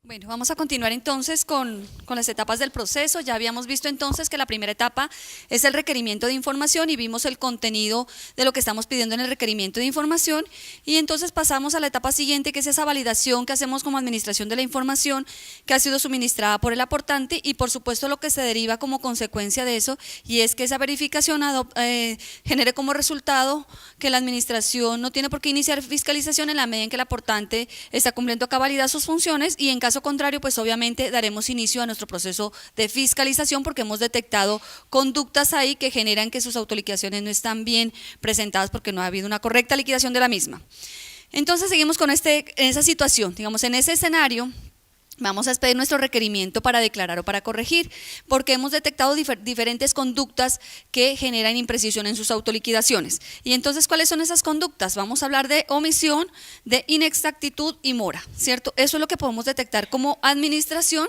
Bueno, vamos a continuar entonces con las etapas del proceso. Ya habíamos visto entonces que la primera etapa es el requerimiento de información y vimos el contenido de lo que estamos pidiendo en el requerimiento de información, y entonces pasamos a la etapa siguiente, que es esa validación que hacemos como administración de la información que ha sido suministrada por el aportante, y por supuesto lo que se deriva como consecuencia de eso, y es que esa verificación genere como resultado que la administración no tiene por qué iniciar fiscalización en la medida en que el aportante está cumpliendo a cabalidad sus funciones, y en caso contrario, pues obviamente daremos inicio a nuestro proceso de fiscalización, porque hemos detectado conductas ahí que generan que sus autoliquidaciones no están bien presentadas porque no ha habido una correcta liquidación de la misma. Entonces seguimos con esa situación, digamos, en ese escenario. Vamos a expedir nuestro requerimiento para declarar o para corregir, porque hemos detectado diferentes conductas que generan imprecisión en sus autoliquidaciones. Y entonces, ¿cuáles son esas conductas? Vamos a hablar de omisión, de inexactitud y mora, ¿cierto? Eso es lo que podemos detectar como administración.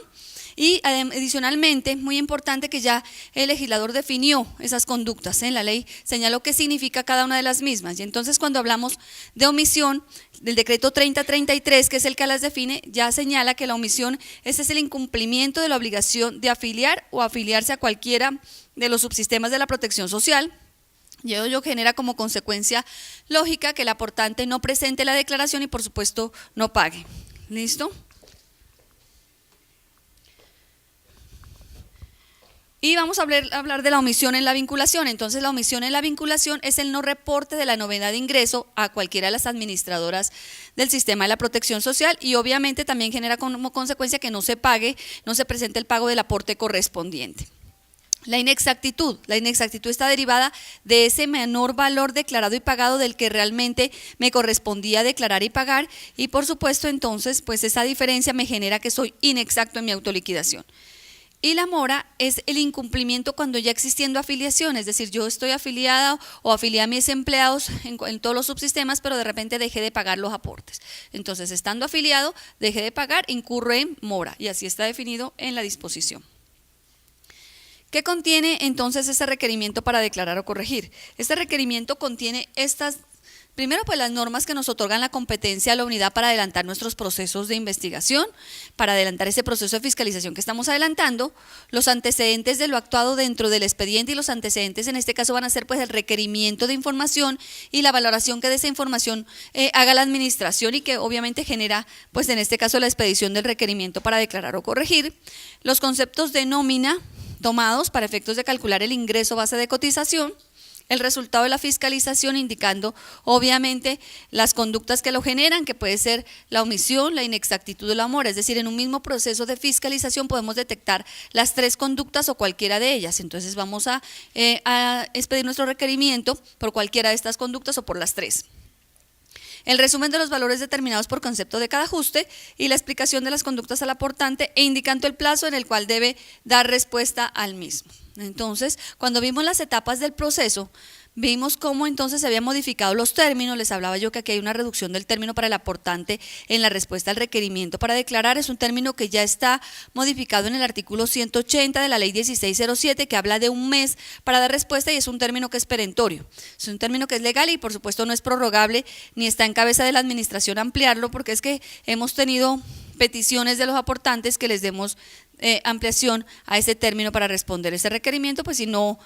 Y adicionalmente, muy importante que ya el legislador definió esas conductas, en la ley señaló qué significa cada una de las mismas. Y entonces cuando hablamos de omisión, del decreto 3033, que es el que las define, ya señala que la omisión es el incumplimiento de la obligación de afiliar o afiliarse a cualquiera de los subsistemas de la protección social. Y ello genera como consecuencia lógica que el aportante no presente la declaración y por supuesto no pague. ¿Listo? Y vamos a hablar de la omisión en la vinculación. Entonces, la omisión en la vinculación es el no reporte de la novedad de ingreso a cualquiera de las administradoras del sistema de la protección social y obviamente también genera como consecuencia que no se pague, no se presente el pago del aporte correspondiente. La inexactitud está derivada de ese menor valor declarado y pagado del que realmente me correspondía declarar y pagar y por supuesto entonces pues esa diferencia me genera que soy inexacto en mi autoliquidación. Y la mora es el incumplimiento cuando ya existiendo afiliación, es decir, yo estoy afiliada o afilié a mis empleados en todos los subsistemas, pero de repente dejé de pagar los aportes. Entonces, estando afiliado, dejé de pagar, incurro en mora y así está definido en la disposición. ¿Qué contiene entonces ese requerimiento para declarar o corregir? Este requerimiento contiene estas. Primero, pues las normas que nos otorgan la competencia a la unidad para adelantar nuestros procesos de investigación, para adelantar ese proceso de fiscalización que estamos adelantando, los antecedentes de lo actuado dentro del expediente y los antecedentes en este caso van a ser pues el requerimiento de información y la valoración que de esa información haga la administración y que obviamente genera pues en este caso la expedición del requerimiento para declarar o corregir, los conceptos de nómina tomados para efectos de calcular el ingreso base de cotización, el resultado de la fiscalización indicando obviamente las conductas que lo generan, que puede ser la omisión, la inexactitud o la mora, es decir, en un mismo proceso de fiscalización podemos detectar las tres conductas o cualquiera de ellas, entonces vamos a expedir nuestro requerimiento por cualquiera de estas conductas o por las tres. El resumen de los valores determinados por concepto de cada ajuste y la explicación de las conductas al aportante e indicando el plazo en el cual debe dar respuesta al mismo. Entonces, cuando vimos las etapas del proceso, vimos cómo entonces se habían modificado los términos, les hablaba yo que aquí hay una reducción del término para el aportante en la respuesta al requerimiento para declarar, es un término que ya está modificado en el artículo 180 de la ley 1607 que habla de un mes para dar respuesta y es un término que es perentorio, es un término que es legal y por supuesto no es prorrogable ni está en cabeza de la administración ampliarlo porque es que hemos tenido peticiones de los aportantes que les demos ampliación a ese término para responder ese requerimiento, pues si no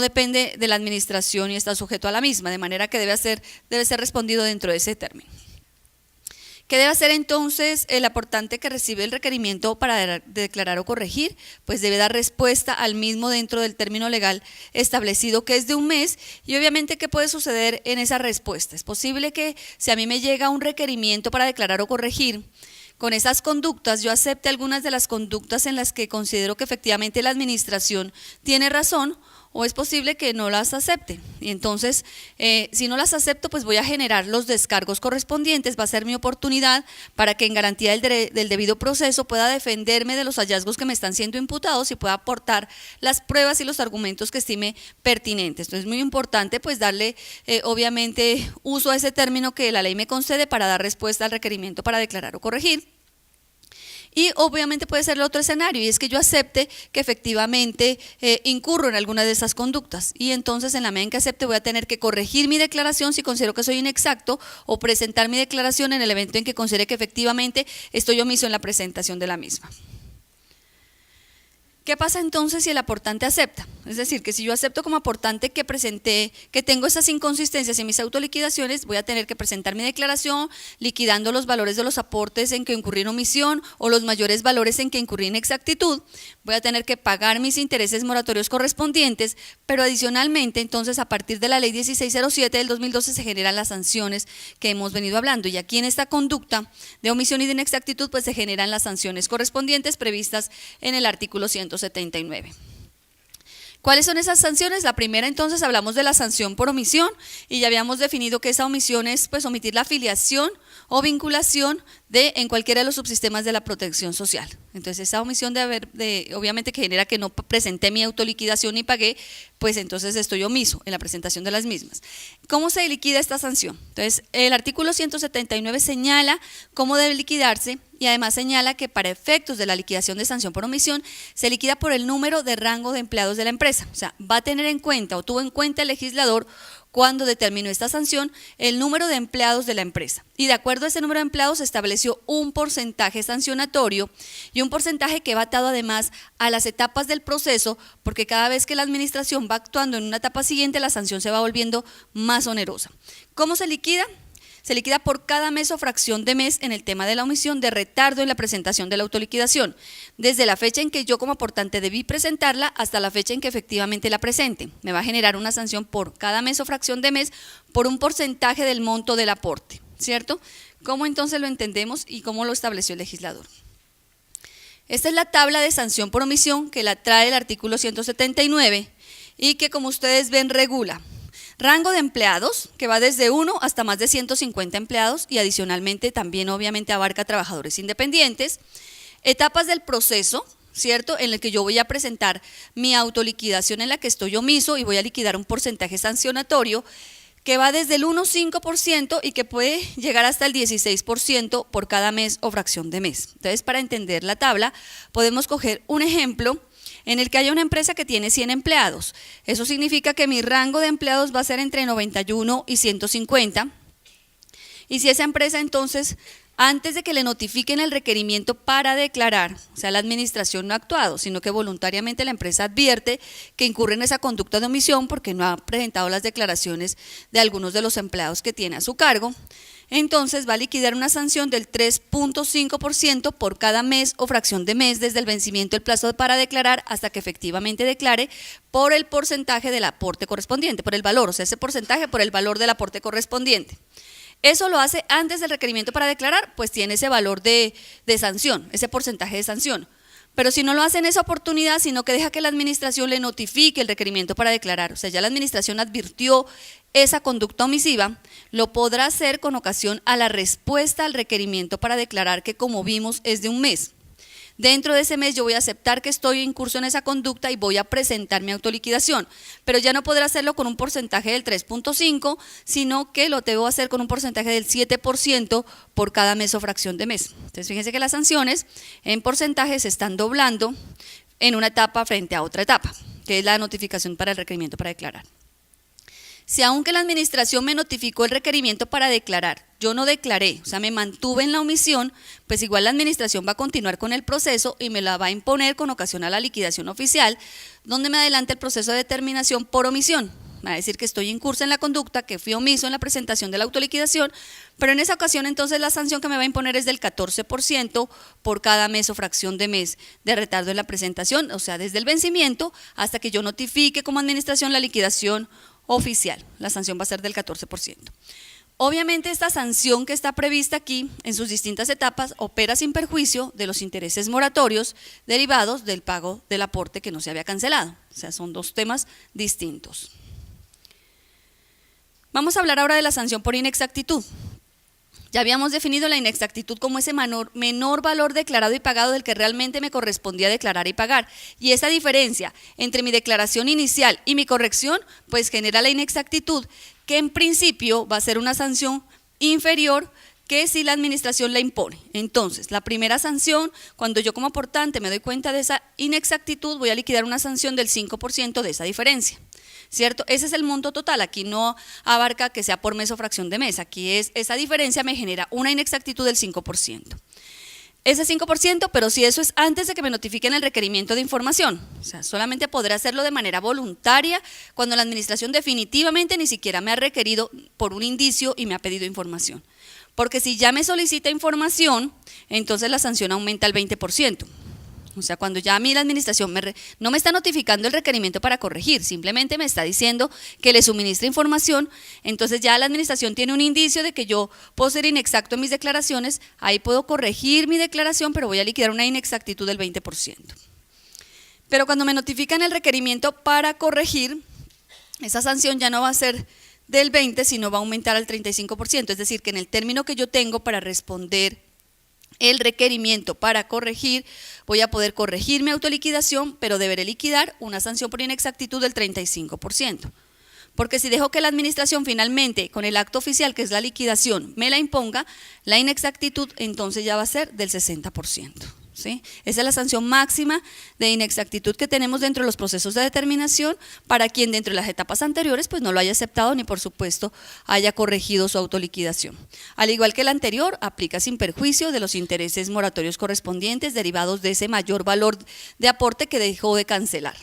depende de la administración y está sujeto a la misma, de manera que debe ser respondido dentro de ese término. ¿Qué debe hacer entonces el aportante que recibe el requerimiento para declarar o corregir? Pues debe dar respuesta al mismo dentro del término legal establecido que es de un mes y obviamente ¿qué puede suceder en esa respuesta? Es posible que si a mí me llega un requerimiento para declarar o corregir, con esas conductas yo acepte algunas de las conductas en las que considero que efectivamente la administración tiene razón o es posible que no las acepte y entonces si no las acepto pues voy a generar los descargos correspondientes, va a ser mi oportunidad para que en garantía del debido proceso pueda defenderme de los hallazgos que me están siendo imputados y pueda aportar las pruebas y los argumentos que estime pertinentes. Entonces es muy importante pues darle obviamente uso a ese término que la ley me concede para dar respuesta al requerimiento para declarar o corregir. Y obviamente puede ser el otro escenario y es que yo acepte que efectivamente incurro en alguna de esas conductas y entonces en la medida en que acepte voy a tener que corregir mi declaración si considero que soy inexacto o presentar mi declaración en el evento en que considere que efectivamente estoy omiso en la presentación de la misma. ¿Qué pasa entonces si el aportante acepta? Es decir, que si yo acepto como aportante que presenté, que tengo esas inconsistencias en mis autoliquidaciones, voy a tener que presentar mi declaración liquidando los valores de los aportes en que incurrí en omisión o los mayores valores en que incurrí en inexactitud, voy a tener que pagar mis intereses moratorios correspondientes, pero adicionalmente entonces a partir de la ley 1607 del 2012 se generan las sanciones que hemos venido hablando y aquí en esta conducta de omisión y de inexactitud pues se generan las sanciones correspondientes previstas en el artículo 179. ¿Cuáles son esas sanciones? La primera, entonces, hablamos de la sanción por omisión y ya habíamos definido que esa omisión es pues omitir la afiliación o vinculación en cualquiera de los subsistemas de la protección social. Entonces, esa omisión obviamente que genera que no presenté mi autoliquidación ni pagué, pues entonces estoy omiso en la presentación de las mismas. ¿Cómo se liquida esta sanción? Entonces, el artículo 179 señala cómo debe liquidarse y además señala que para efectos de la liquidación de sanción por omisión se liquida por el número de rango de empleados de la empresa. O sea, va a tener en cuenta o tuvo en cuenta el legislador cuando determinó esta sanción el número de empleados de la empresa. Y de acuerdo a ese número de empleados se estableció un porcentaje sancionatorio y un porcentaje que va atado además a las etapas del proceso, porque cada vez que la administración va actuando en una etapa siguiente, la sanción se va volviendo más onerosa. ¿Cómo se liquida? Se liquida por cada mes o fracción de mes en el tema de la omisión de retardo en la presentación de la autoliquidación, desde la fecha en que yo como aportante debí presentarla hasta la fecha en que efectivamente la presente. Me va a generar una sanción por cada mes o fracción de mes por un porcentaje del monto del aporte, ¿cierto? ¿Cómo entonces lo entendemos y cómo lo estableció el legislador? Esta es la tabla de sanción por omisión que la trae el artículo 179 y que, como ustedes ven, regula rango de empleados, que va desde 1 hasta más de 150 empleados y adicionalmente también obviamente abarca trabajadores independientes. Etapas del proceso, ¿cierto? En el que yo voy a presentar mi autoliquidación en la que estoy omiso y voy a liquidar un porcentaje sancionatorio que va desde el 1,5% y que puede llegar hasta el 16% por cada mes o fracción de mes. Entonces, para entender la tabla, podemos coger un ejemplo en el que haya una empresa que tiene 100 empleados. Eso significa que mi rango de empleados va a ser entre 91 y 150. Y si esa empresa entonces, antes de que le notifiquen el requerimiento para declarar, o sea, la administración no ha actuado, sino que voluntariamente la empresa advierte que incurre en esa conducta de omisión porque no ha presentado las declaraciones de algunos de los empleados que tiene a su cargo, entonces va a liquidar una sanción del 3,5% por cada mes o fracción de mes desde el vencimiento del plazo para declarar hasta que efectivamente declare por el porcentaje del aporte correspondiente, por el valor, o sea, ese porcentaje por el valor del aporte correspondiente. Eso lo hace antes del requerimiento para declarar, pues tiene ese valor de sanción, ese porcentaje de sanción. Pero si no lo hace en esa oportunidad, sino que deja que la administración le notifique el requerimiento para declarar, o sea, ya la administración advirtió esa conducta omisiva, lo podrá hacer con ocasión a la respuesta al requerimiento para declarar que, como vimos, es de un mes. Dentro de ese mes yo voy a aceptar que estoy en curso en esa conducta y voy a presentar mi autoliquidación, pero ya no podré hacerlo con un porcentaje del 3,5%, sino que lo debo hacer con un porcentaje del 7% por cada mes o fracción de mes. Entonces, fíjense que las sanciones en porcentaje se están doblando en una etapa frente a otra etapa, que es la notificación para el requerimiento para declarar. Si aunque la administración me notificó el requerimiento para declarar, yo no declaré, o sea, me mantuve en la omisión, pues igual la administración va a continuar con el proceso y me la va a imponer con ocasión a la liquidación oficial, donde me adelanta el proceso de determinación por omisión. Va a decir que estoy incurso en la conducta, que fui omiso en la presentación de la autoliquidación, pero en esa ocasión entonces la sanción que me va a imponer es del 14% por cada mes o fracción de mes de retardo en la presentación, o sea, desde el vencimiento hasta que yo notifique como administración la liquidación oficial. La sanción va a ser del 14%. Obviamente esta sanción que está prevista aquí en sus distintas etapas opera sin perjuicio de los intereses moratorios derivados del pago del aporte que no se había cancelado. O sea, son dos temas distintos. Vamos a hablar ahora de la sanción por inexactitud. Ya habíamos definido la inexactitud como ese menor valor declarado y pagado del que realmente me correspondía declarar y pagar. Y esa diferencia entre mi declaración inicial y mi corrección, pues genera la inexactitud, que en principio va a ser una sanción inferior que si la administración la impone. Entonces, la primera sanción, cuando yo como aportante me doy cuenta de esa inexactitud, voy a liquidar una sanción del 5% de esa diferencia. ¿Cierto? Ese es el monto total, aquí no abarca que sea por mes o fracción de mes, aquí es esa diferencia me genera una inexactitud del 5%. Ese 5%, pero si eso es antes de que me notifiquen el requerimiento de información, o sea, solamente podré hacerlo de manera voluntaria cuando la administración definitivamente ni siquiera me ha requerido por un indicio y me ha pedido información. Porque si ya me solicita información, entonces la sanción aumenta al 20%. O sea, cuando ya a mí la administración no me está notificando el requerimiento para corregir, simplemente me está diciendo que le suministre información, entonces ya la administración tiene un indicio de que yo puedo ser inexacto en mis declaraciones, ahí puedo corregir mi declaración, pero voy a liquidar una inexactitud del 20%. Pero cuando me notifican el requerimiento para corregir, esa sanción ya no va a ser del 20, sino va a aumentar al 35%, es decir, que en el término que yo tengo para responder el requerimiento para corregir, voy a poder corregir mi autoliquidación, pero deberé liquidar una sanción por inexactitud del 35%. Porque si dejo que la administración finalmente, con el acto oficial que es la liquidación, me la imponga, la inexactitud entonces ya va a ser del 60%. ¿Sí? Esa es la sanción máxima de inexactitud que tenemos dentro de los procesos de determinación para quien dentro de las etapas anteriores pues no lo haya aceptado ni por supuesto haya corregido su autoliquidación. Al igual que el anterior, aplica sin perjuicio de los intereses moratorios correspondientes derivados de ese mayor valor de aporte que dejó de cancelar.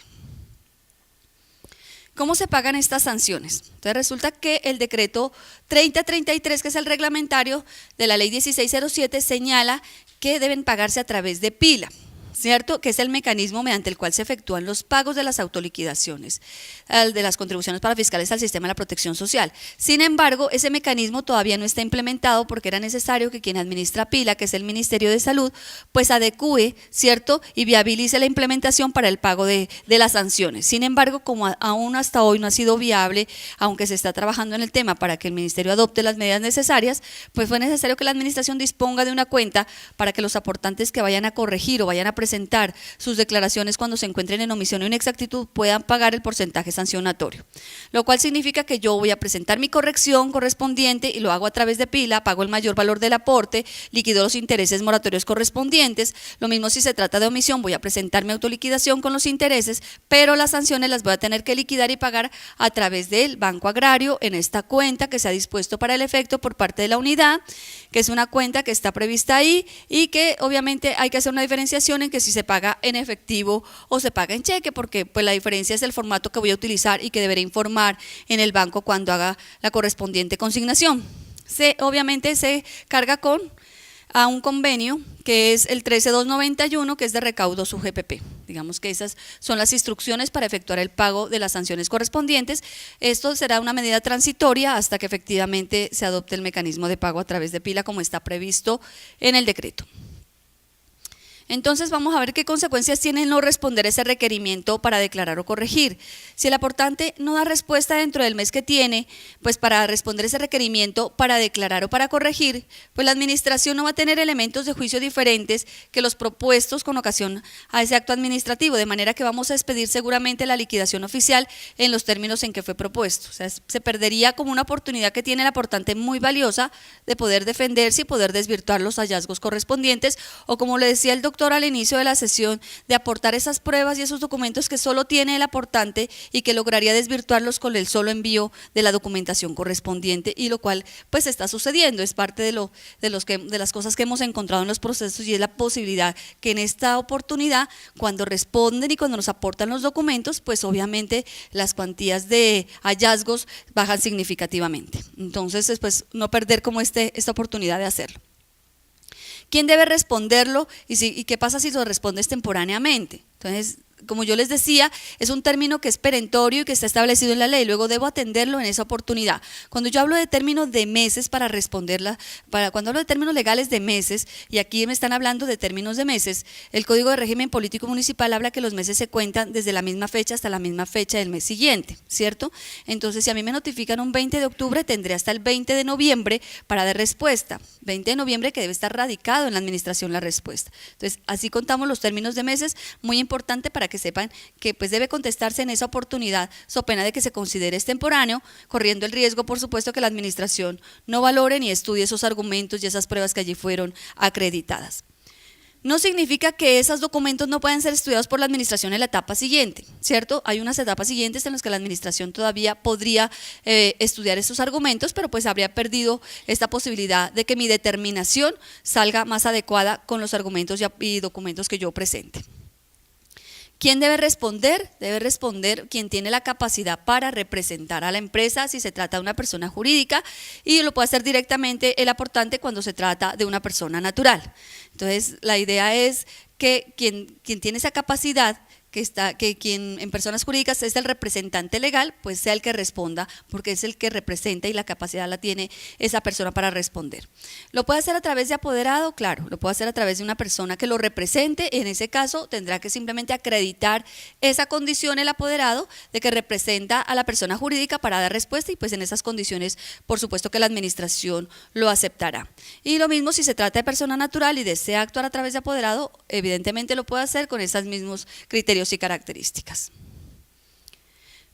¿Cómo se pagan estas sanciones? Entonces resulta que el decreto 3033, que es el reglamentario de la ley 1607, señala que deben pagarse a través de pila, ¿cierto? Que es el mecanismo mediante el cual se efectúan los pagos de las autoliquidaciones, de las contribuciones para fiscales al sistema de la protección social. Sin embargo, ese mecanismo todavía no está implementado porque era necesario que quien administra pila, que es el Ministerio de Salud, pues adecúe, ¿cierto? Y viabilice la implementación para el pago de las sanciones. Sin embargo, como aún hasta hoy no ha sido viable, aunque se está trabajando en el tema para que el Ministerio adopte las medidas necesarias, pues fue necesario que la administración disponga de una cuenta para que los aportantes que vayan a corregir o vayan a presentar sus declaraciones cuando se encuentren en omisión o inexactitud puedan pagar el porcentaje sancionatorio, lo cual significa que yo voy a presentar mi corrección correspondiente y lo hago a través de pila, pago el mayor valor del aporte, liquido los intereses moratorios correspondientes. Lo mismo si se trata de omisión, voy a presentar mi autoliquidación con los intereses, pero las sanciones las voy a tener que liquidar y pagar a través del Banco Agrario en esta cuenta que se ha dispuesto para el efecto por parte de la unidad, que es una cuenta que está prevista ahí y que obviamente hay que hacer una diferenciación en que si se paga en efectivo o se paga en cheque, porque pues la diferencia es el formato que voy a utilizar y que deberé informar en el banco cuando haga la correspondiente consignación. Obviamente se carga a un convenio que es el 13291, que es de recaudo sub GPP. Digamos que esas son las instrucciones para efectuar el pago de las sanciones correspondientes. Esto será una medida transitoria hasta que efectivamente se adopte el mecanismo de pago a través de pila como está previsto en el decreto. Entonces vamos a ver qué consecuencias tiene el no responder ese requerimiento para declarar o corregir. Si el aportante no da respuesta dentro del mes que tiene, pues para responder ese requerimiento para declarar o para corregir, pues la administración no va a tener elementos de juicio diferentes que los propuestos con ocasión a ese acto administrativo, de manera que vamos a expedir seguramente la liquidación oficial en los términos en que fue propuesto. O sea, se perdería como una oportunidad que tiene el aportante muy valiosa de poder defenderse y poder desvirtuar los hallazgos correspondientes, o como le decía el doctor al inicio de la sesión, de aportar esas pruebas y esos documentos que solo tiene el aportante y que lograría desvirtuarlos con el solo envío de la documentación correspondiente, y lo cual pues está sucediendo, es parte de las cosas que hemos encontrado en los procesos, y es la posibilidad que en esta oportunidad, cuando responden y cuando nos aportan los documentos, pues obviamente las cuantías de hallazgos bajan significativamente. Entonces, pues no perder como esta oportunidad de hacerlo. ¿Quién debe responderlo y qué pasa si lo respondes temporáneamente? Entonces, como yo les decía, es un término que es perentorio y que está establecido en la ley, luego debo atenderlo en esa oportunidad. Cuando yo hablo de términos de meses para responderla, cuando hablo de términos legales de meses, y aquí me están hablando de términos de meses, el Código de Régimen Político Municipal habla que los meses se cuentan desde la misma fecha hasta la misma fecha del mes siguiente, ¿cierto? Entonces, si a mí me notifican un 20 de octubre, tendré hasta el 20 de noviembre para dar respuesta. 20 de noviembre que debe estar radicado en la administración la respuesta. Entonces, así contamos los términos de meses, muy importante para que sepan que pues debe contestarse en esa oportunidad, so pena de que se considere extemporáneo, corriendo el riesgo, por supuesto, que la administración no valore ni estudie esos argumentos y esas pruebas que allí fueron acreditadas. No significa que esos documentos no puedan ser estudiados por la administración en la etapa siguiente, ¿cierto? Hay unas etapas siguientes en las que la administración todavía podría estudiar esos argumentos, pero pues habría perdido esta posibilidad de que mi determinación salga más adecuada con los argumentos y documentos que yo presente. ¿Quién debe responder? Debe responder quien tiene la capacidad para representar a la empresa si se trata de una persona jurídica, y lo puede hacer directamente el aportante cuando se trata de una persona natural. Entonces, la idea es que quien tiene esa capacidad, que quien en personas jurídicas es el representante legal, pues sea el que responda, porque es el que representa y la capacidad la tiene esa persona para responder. ¿Lo puede hacer a través de apoderado? Claro, lo puede hacer a través de una persona que lo represente. En ese caso tendrá que simplemente acreditar esa condición el apoderado de que representa a la persona jurídica para dar respuesta, y pues en esas condiciones por supuesto que la administración lo aceptará. Y lo mismo si se trata de persona natural y desea actuar a través de apoderado, evidentemente lo puede hacer con esos mismos criterios y características.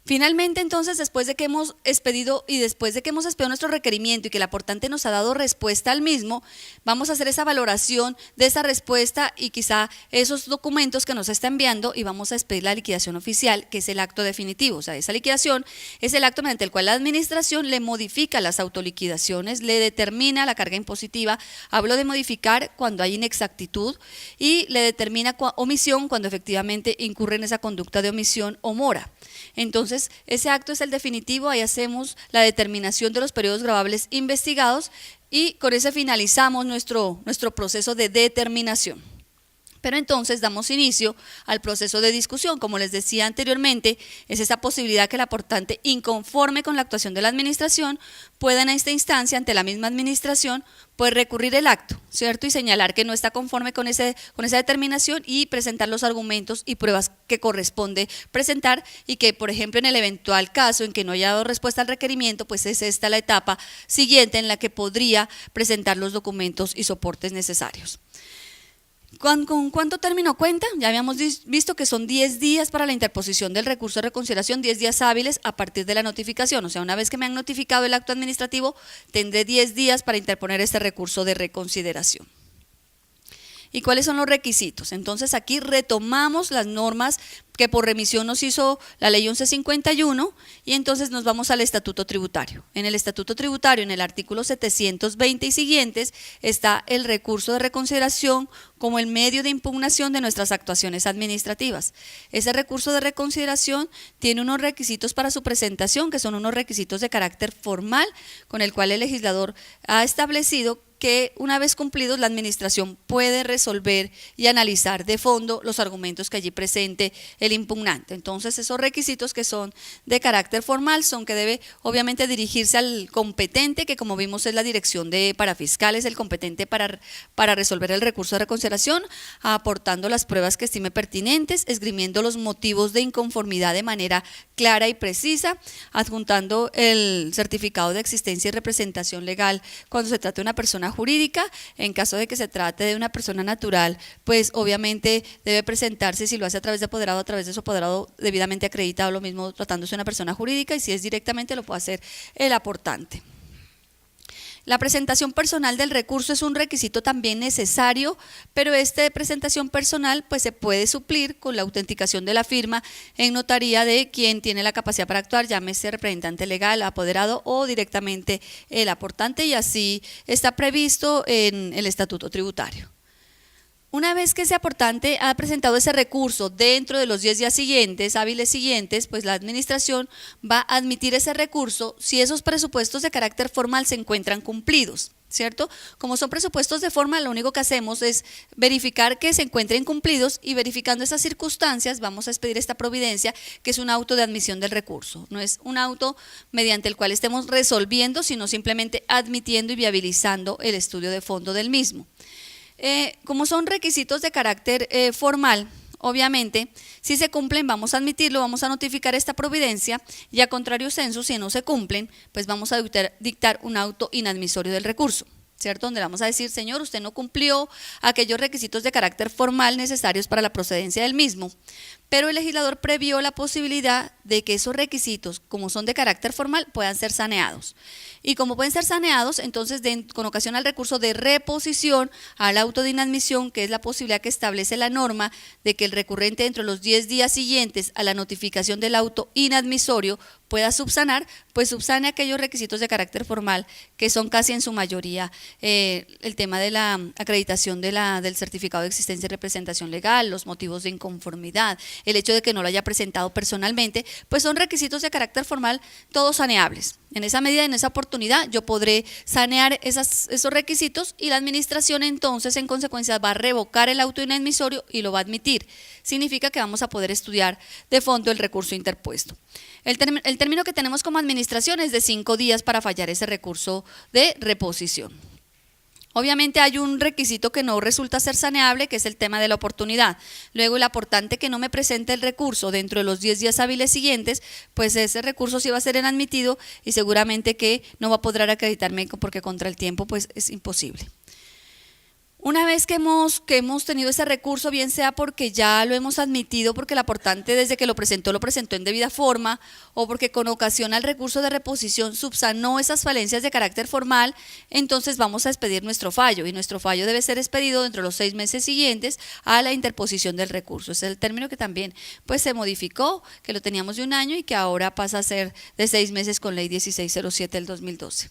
Finalmente, entonces, después de que hemos expedido nuestro requerimiento y que el aportante nos ha dado respuesta al mismo, vamos a hacer esa valoración de esa respuesta y quizá esos documentos que nos está enviando, y vamos a expedir la liquidación oficial, que es el acto definitivo. O sea, esa liquidación es el acto mediante el cual la administración le modifica las autoliquidaciones, le determina la carga impositiva. Hablo de modificar cuando hay inexactitud, y le determina omisión cuando efectivamente incurre en esa conducta de omisión o mora. Entonces, ese acto es el definitivo. Ahí hacemos la determinación de los periodos gravables investigados y con ese finalizamos nuestro proceso de determinación. Pero entonces damos inicio al proceso de discusión. Como les decía anteriormente, es esa posibilidad que el aportante, inconforme con la actuación de la administración, pueda en esta instancia, ante la misma administración, pues recurrir el acto, ¿cierto? Y señalar que no está conforme con esa determinación y presentar los argumentos y pruebas que corresponde presentar, y que, por ejemplo, en el eventual caso en que no haya dado respuesta al requerimiento, pues es esta la etapa siguiente en la que podría presentar los documentos y soportes necesarios. ¿Con cuánto término cuenta? Ya habíamos visto que son 10 días para la interposición del recurso de reconsideración, 10 días hábiles a partir de la notificación. O sea, una vez que me han notificado el acto administrativo, tendré 10 días para interponer este recurso de reconsideración. ¿Y cuáles son los requisitos? Entonces aquí retomamos las normas que por remisión nos hizo la ley 1151, y entonces nos vamos al estatuto tributario. En el estatuto tributario, en el artículo 720 y siguientes, está el recurso de reconsideración como el medio de impugnación de nuestras actuaciones administrativas. Ese recurso de reconsideración tiene unos requisitos para su presentación, que son unos requisitos de carácter formal, con el cual el legislador ha establecido que una vez cumplidos la administración puede resolver y analizar de fondo los argumentos que allí presente el impugnante. Entonces, esos requisitos que son de carácter formal son que debe obviamente dirigirse al competente, que como vimos es la dirección de parafiscales, el competente para resolver el recurso de reconsideración, aportando las pruebas que estime pertinentes, esgrimiendo los motivos de inconformidad de manera clara y precisa, adjuntando el certificado de existencia y representación legal cuando se trate de una persona jurídica. En caso de que se trate de una persona natural, pues obviamente debe presentarse, si lo hace a través de apoderado, a través de su apoderado debidamente acreditado, lo mismo tratándose de una persona jurídica, y si es directamente lo puede hacer el aportante. La presentación personal del recurso es un requisito también necesario, pero esta de presentación personal pues se puede suplir con la autenticación de la firma en notaría de quien tiene la capacidad para actuar, llámese representante legal, apoderado o directamente el aportante, y así está previsto en el estatuto tributario. Una vez que ese aportante ha presentado ese recurso dentro de los 10 días siguientes, hábiles siguientes, pues la administración va a admitir ese recurso si esos presupuestos de carácter formal se encuentran cumplidos, ¿cierto? Como son presupuestos de forma, lo único que hacemos es verificar que se encuentren cumplidos, y verificando esas circunstancias vamos a expedir esta providencia, que es un auto de admisión del recurso. No es un auto mediante el cual estemos resolviendo, sino simplemente admitiendo y viabilizando el estudio de fondo del mismo. Como son requisitos de carácter formal, obviamente, si se cumplen vamos a admitirlo, vamos a notificar esta providencia, y a contrario censo, si no se cumplen, pues vamos a dictar un auto inadmisorio del recurso, ¿cierto? Donde vamos a decir, señor, usted no cumplió aquellos requisitos de carácter formal necesarios para la procedencia del mismo, pero el legislador previó la posibilidad de que esos requisitos, como son de carácter formal, puedan ser saneados. Y como pueden ser saneados, entonces con ocasión al recurso de reposición al auto de inadmisión, que es la posibilidad que establece la norma de que el recurrente dentro de los 10 días siguientes a la notificación del auto inadmisorio pueda subsanar, pues subsane aquellos requisitos de carácter formal que son casi en su mayoría el tema de la acreditación del certificado de existencia y representación legal, los motivos de inconformidad, el hecho de que no lo haya presentado personalmente, pues son requisitos de carácter formal todos saneables. En esa medida, en esa oportunidad, yo podré sanear esos requisitos y la administración entonces en consecuencia va a revocar el auto inadmisorio y lo va a admitir. Significa que vamos a poder estudiar de fondo el recurso interpuesto. El término que tenemos como administración es de 5 días para fallar ese recurso de reposición. Obviamente hay un requisito que no resulta ser saneable, que es el tema de la oportunidad. Luego el aportante que no me presente el recurso dentro de los 10 días hábiles siguientes, pues ese recurso sí va a ser inadmitido y seguramente que no va a poder acreditarme porque contra el tiempo pues es imposible. Una vez que hemos tenido ese recurso, bien sea porque ya lo hemos admitido, porque el aportante desde que lo presentó en debida forma, o porque con ocasión al recurso de reposición subsanó esas falencias de carácter formal, entonces vamos a expedir nuestro fallo, y nuestro fallo debe ser expedido dentro de los 6 meses siguientes a la interposición del recurso. Ese es el término que también pues, se modificó, que lo teníamos de 1 año y que ahora pasa a ser de 6 meses con ley 1607 del 2012.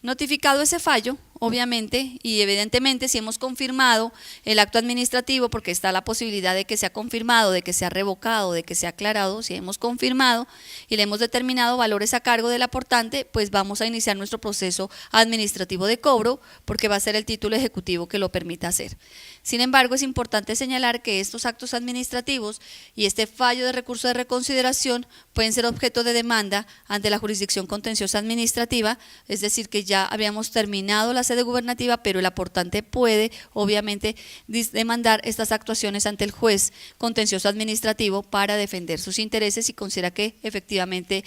Notificado ese fallo, obviamente y evidentemente si hemos confirmado el acto administrativo, porque está la posibilidad de que sea confirmado, de que sea revocado, de que sea aclarado, si hemos confirmado y le hemos determinado valores a cargo del aportante, pues vamos a iniciar nuestro proceso administrativo de cobro, porque va a ser el título ejecutivo que lo permita hacer. Sin embargo, es importante señalar que estos actos administrativos y este fallo de recurso de reconsideración pueden ser objeto de demanda ante la jurisdicción contenciosa administrativa, es decir, que ya habíamos terminado la sede gubernativa, pero el aportante puede, obviamente, demandar estas actuaciones ante el juez contencioso administrativo para defender sus intereses si considera que efectivamente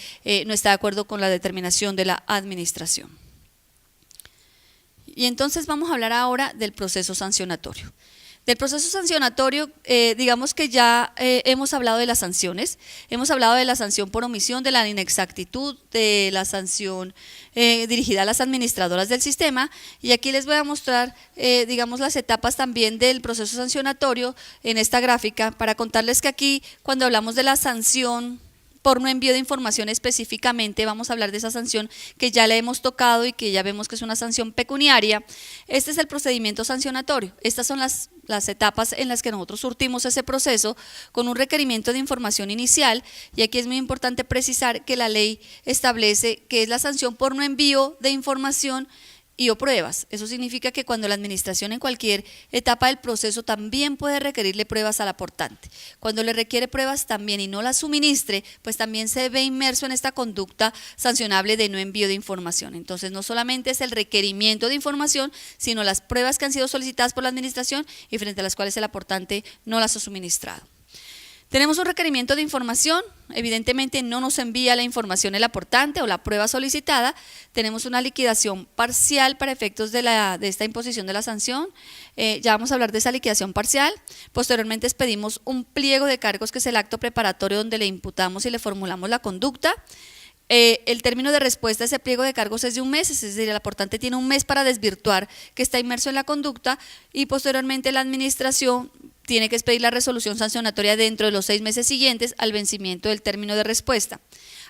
no está de acuerdo con la determinación de la administración. Y entonces vamos a hablar ahora del proceso sancionatorio. Del proceso sancionatorio, digamos que ya hemos hablado de las sanciones, hemos hablado de la sanción por omisión, de la inexactitud, de la sanción dirigida a las administradoras del sistema, y aquí les voy a mostrar, digamos, las etapas también del proceso sancionatorio en esta gráfica, para contarles que aquí, cuando hablamos de la sanción por no envío de información específicamente, vamos a hablar de esa sanción que ya le hemos tocado y que ya vemos que es una sanción pecuniaria. Este es el procedimiento sancionatorio. Estas son las etapas en las que nosotros surtimos ese proceso con un requerimiento de información inicial, y aquí es muy importante precisar que la ley establece que es la sanción por no envío de información y o pruebas. Eso significa que cuando la administración en cualquier etapa del proceso también puede requerirle pruebas al aportante. Cuando le requiere pruebas también y no las suministre, pues también se ve inmerso en esta conducta sancionable de no envío de información. Entonces no solamente es el requerimiento de información, sino las pruebas que han sido solicitadas por la administración y frente a las cuales el aportante no las ha suministrado. Tenemos un requerimiento de información, evidentemente no nos envía la información el aportante o la prueba solicitada, tenemos una liquidación parcial para efectos de esta imposición de la sanción, ya vamos a hablar de esa liquidación parcial. Posteriormente expedimos un pliego de cargos que es el acto preparatorio donde le imputamos y le formulamos la conducta. El término de respuesta a ese pliego de cargos es de 1 mes, es decir, el aportante tiene 1 mes para desvirtuar que está inmerso en la conducta, y posteriormente la administración tiene que expedir la resolución sancionatoria dentro de los 6 meses siguientes al vencimiento del término de respuesta.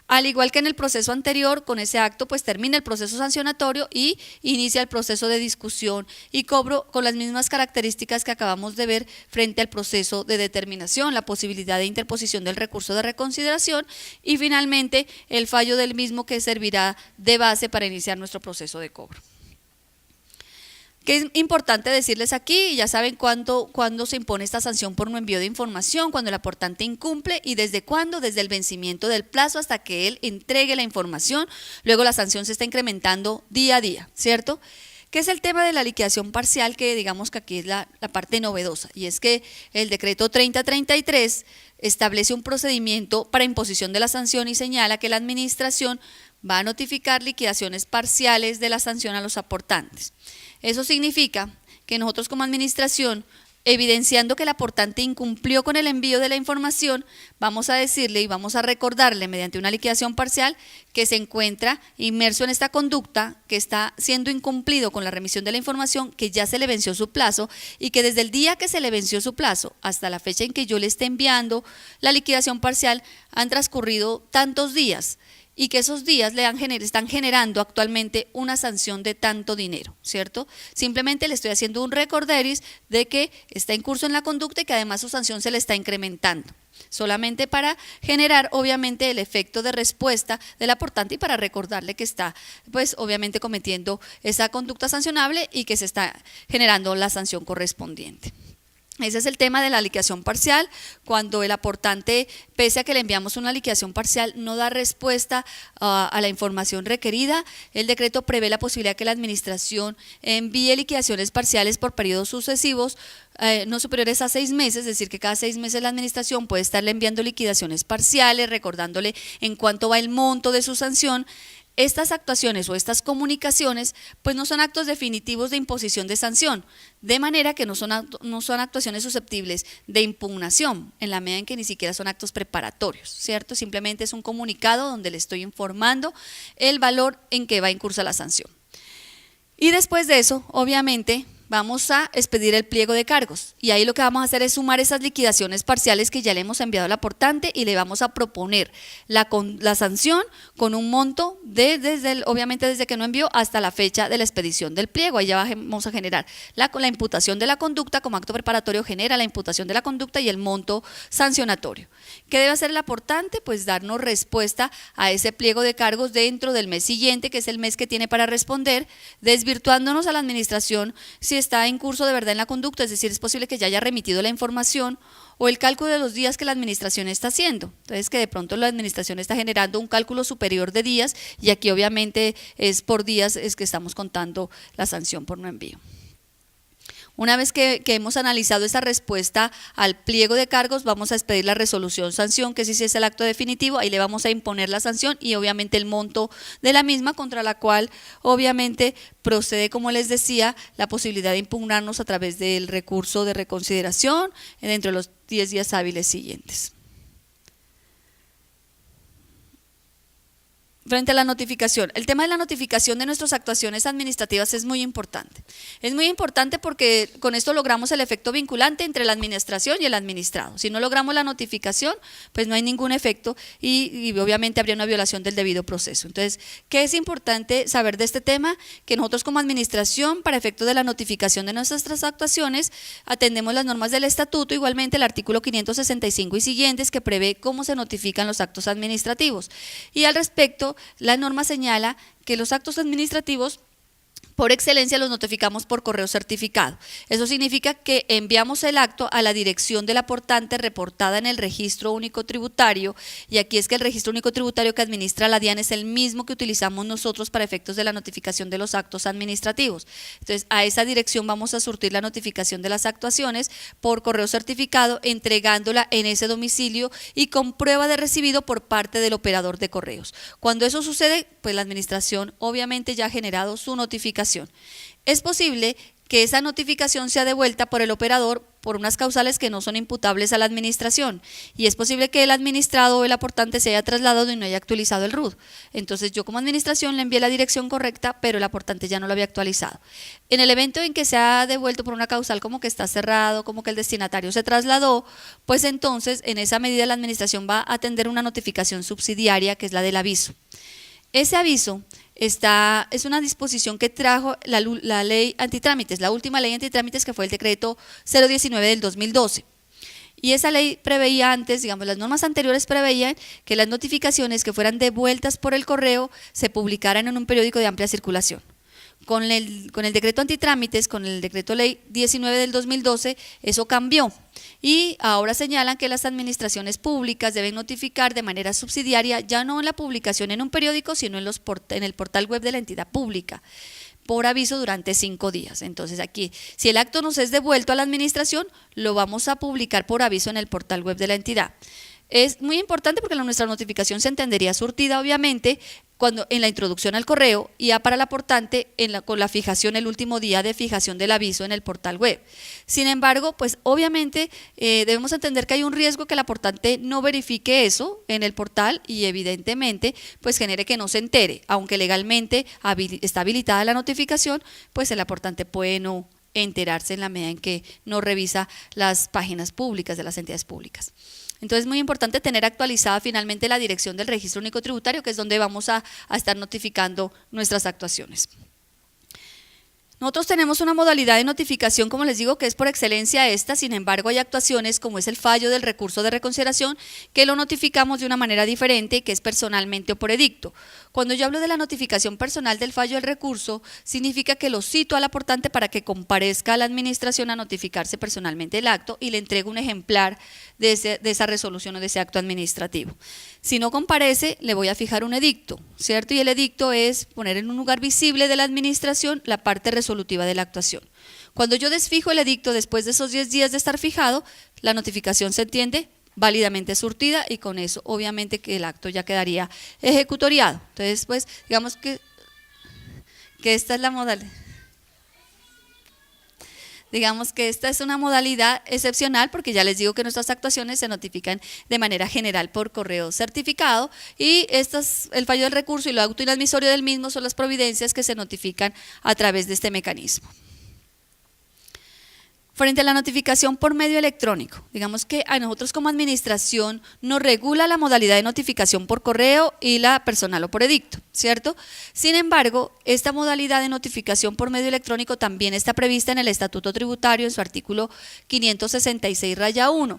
Al igual que en el proceso anterior, con ese acto pues termina el proceso sancionatorio y inicia el proceso de discusión y cobro con las mismas características que acabamos de ver frente al proceso de determinación, la posibilidad de interposición del recurso de reconsideración y finalmente el fallo del mismo, que servirá de base para iniciar nuestro proceso de cobro. ¿Qué es importante decirles aquí? Ya saben cuándo se impone esta sanción por no envío de información, cuando el aportante incumple, y desde cuándo, desde el vencimiento del plazo hasta que él entregue la información. Luego la sanción se está incrementando día a día, ¿cierto? ¿Qué es el tema de la liquidación parcial? Que digamos que aquí es la parte novedosa, y es que el decreto 3033 establece un procedimiento para imposición de la sanción y señala que la administración va a notificar liquidaciones parciales de la sanción a los aportantes. Eso significa que nosotros como administración, evidenciando que el aportante incumplió con el envío de la información, vamos a decirle y vamos a recordarle mediante una liquidación parcial que se encuentra inmerso en esta conducta, que está siendo incumplido con la remisión de la información, que ya se le venció su plazo y que desde el día que se le venció su plazo hasta la fecha en que yo le esté enviando la liquidación parcial han transcurrido tantos días. y que esos días están generando actualmente una sanción de tanto dinero, ¿cierto? Simplemente le estoy haciendo un recorderis de que está en curso en la conducta y que además su sanción se le está incrementando, solamente para generar obviamente el efecto de respuesta del aportante y para recordarle que está pues obviamente cometiendo esa conducta sancionable y que se está generando la sanción correspondiente. Ese es el tema de la liquidación parcial, cuando el aportante, pese a que le enviamos una liquidación parcial, no da respuesta a la información requerida. El decreto prevé la posibilidad que la administración envíe liquidaciones parciales por periodos sucesivos no superiores a 6 meses, es decir, que cada 6 meses la administración puede estarle enviando liquidaciones parciales, recordándole en cuánto va el monto de su sanción. Estas actuaciones o estas comunicaciones pues no son actos definitivos de imposición de sanción, de manera que no son actuaciones susceptibles de impugnación, en la medida en que ni siquiera son actos preparatorios, ¿cierto? Simplemente es un comunicado donde le estoy informando el valor en que va en curso la sanción. Y después de eso, obviamente, vamos a expedir el pliego de cargos y ahí lo que vamos a hacer es sumar esas liquidaciones parciales que ya le hemos enviado al aportante y le vamos a proponer la sanción con un monto obviamente desde que no envió hasta la fecha de la expedición del pliego. Ahí ya vamos a generar la imputación de la conducta, como acto preparatorio genera la imputación de la conducta y el monto sancionatorio. ¿Qué debe hacer el aportante? Pues darnos respuesta a ese pliego de cargos dentro del mes siguiente, que es el mes que tiene para responder, desvirtuándonos a la administración si está en curso de verdad en la conducta, es decir, es posible que ya haya remitido la información o el cálculo de los días que la administración está haciendo. Entonces, que de pronto la administración está generando un cálculo superior de días y aquí obviamente es por días es que estamos contando la sanción por no envío. Una vez que hemos analizado esa respuesta al pliego de cargos, vamos a expedir la resolución sanción, que sí es el acto definitivo, ahí le vamos a imponer la sanción y obviamente el monto de la misma, contra la cual obviamente procede, como les decía, la posibilidad de impugnarnos a través del recurso de reconsideración dentro de los 10 días hábiles siguientes. Frente a la notificación, el tema de la notificación de nuestras actuaciones administrativas es muy importante. Es muy importante porque con esto logramos el efecto vinculante entre la administración y el administrado. Si no logramos la notificación, pues no hay ningún efecto y obviamente habría una violación del debido proceso. Entonces, ¿qué es importante saber de este tema? Que nosotros como administración, para efecto de la notificación de nuestras actuaciones, atendemos las normas del estatuto, igualmente el artículo 565 y siguientes, que prevé cómo se notifican los actos administrativos. Y al respecto, la norma señala que los actos administrativos por excelencia los notificamos por correo certificado. Eso significa que enviamos el acto a la dirección del aportante reportada en el registro único tributario, y aquí es que el registro único tributario que administra la DIAN es el mismo que utilizamos nosotros para efectos de la notificación de los actos administrativos. Entonces, a esa dirección vamos a surtir la notificación de las actuaciones por correo certificado, entregándola en ese domicilio y con prueba de recibido por parte del operador de correos. Cuando eso sucede, pues la administración obviamente ya ha generado su notificación. Es posible que esa notificación sea devuelta por el operador por unas causales que no son imputables a la administración, y es posible que el administrado o el aportante se haya trasladado y no haya actualizado el RUT. Entonces yo como administración le envié la dirección correcta, pero el aportante ya no lo había actualizado. En el evento en que se ha devuelto por una causal como que está cerrado, como que el destinatario se trasladó, pues entonces en esa medida la administración va a atender una notificación subsidiaria, que es la del aviso. Ese aviso es una disposición que trajo la ley antitrámites, la última ley antitrámites, que fue el decreto 019 del 2012. Y esa ley preveía antes, digamos, las normas anteriores preveían que las notificaciones que fueran devueltas por el correo se publicaran en un periódico de amplia circulación. Con el decreto antitrámites, con el decreto ley 19 del 2012, eso cambió. Y ahora señalan que las administraciones públicas deben notificar de manera subsidiaria, ya no en la publicación en un periódico, sino en el portal web de la entidad pública, por aviso durante 5 días. Entonces aquí, si el acto nos es devuelto a la administración, lo vamos a publicar por aviso en el portal web de la entidad. Es muy importante porque nuestra notificación se entendería surtida, obviamente, cuando en la introducción al correo, y ya para el aportante con la fijación, el último día de fijación del aviso en el portal web. Sin embargo, pues obviamente debemos entender que hay un riesgo que el aportante no verifique eso en el portal y evidentemente pues genere que no se entere, aunque legalmente está habilitada la notificación, pues el aportante puede no enterarse en la medida en que no revisa las páginas públicas de las entidades públicas. Entonces es muy importante tener actualizada finalmente la dirección del Registro Único Tributario, que es donde vamos a estar notificando nuestras actuaciones. Nosotros tenemos una modalidad de notificación, como les digo, que es por excelencia esta. Sin embargo, hay actuaciones como es el fallo del recurso de reconsideración que lo notificamos de una manera diferente, que es personalmente o por edicto. Cuando yo hablo de la notificación personal del fallo del recurso, significa que lo cito al aportante para que comparezca a la administración a notificarse personalmente el acto y le entrego un ejemplar de esa resolución o de ese acto administrativo. Si no comparece, le voy a fijar un edicto, ¿cierto? Y el edicto es poner en un lugar visible de la administración la parte resolutiva de la actuación. Cuando yo desfijo el edicto después de esos 10 días de estar fijado, la notificación se entiende válidamente surtida y con eso obviamente que el acto ya quedaría ejecutoriado. Entonces, pues, digamos que esta es la modalidad. Digamos que esta es una modalidad excepcional porque ya les digo que nuestras actuaciones se notifican de manera general por correo certificado y el fallo del recurso y lo auto inadmisorio del mismo son las providencias que se notifican a través de este mecanismo. Frente a la notificación por medio electrónico, digamos que a nosotros como administración nos regula la modalidad de notificación por correo y la personal o por edicto, ¿cierto? Sin embargo, esta modalidad de notificación por medio electrónico también está prevista en el Estatuto Tributario en su artículo 566-1.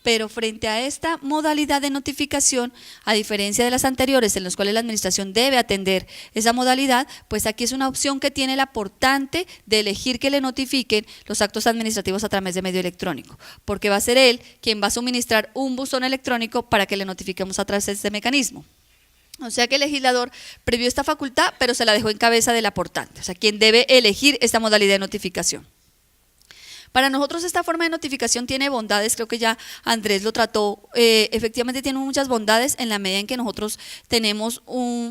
Pero frente a esta modalidad de notificación, a diferencia de las anteriores en las cuales la administración debe atender esa modalidad, pues aquí es una opción que tiene el aportante de elegir que le notifiquen los actos administrativos a través de medio electrónico, porque va a ser él quien va a suministrar un buzón electrónico para que le notifiquemos a través de este mecanismo. O sea que el legislador previó esta facultad, pero se la dejó en cabeza del aportante, o sea, quien debe elegir esta modalidad de notificación. Para nosotros esta forma de notificación tiene bondades, creo que ya Andrés lo trató, efectivamente tiene muchas bondades en la medida en que nosotros tenemos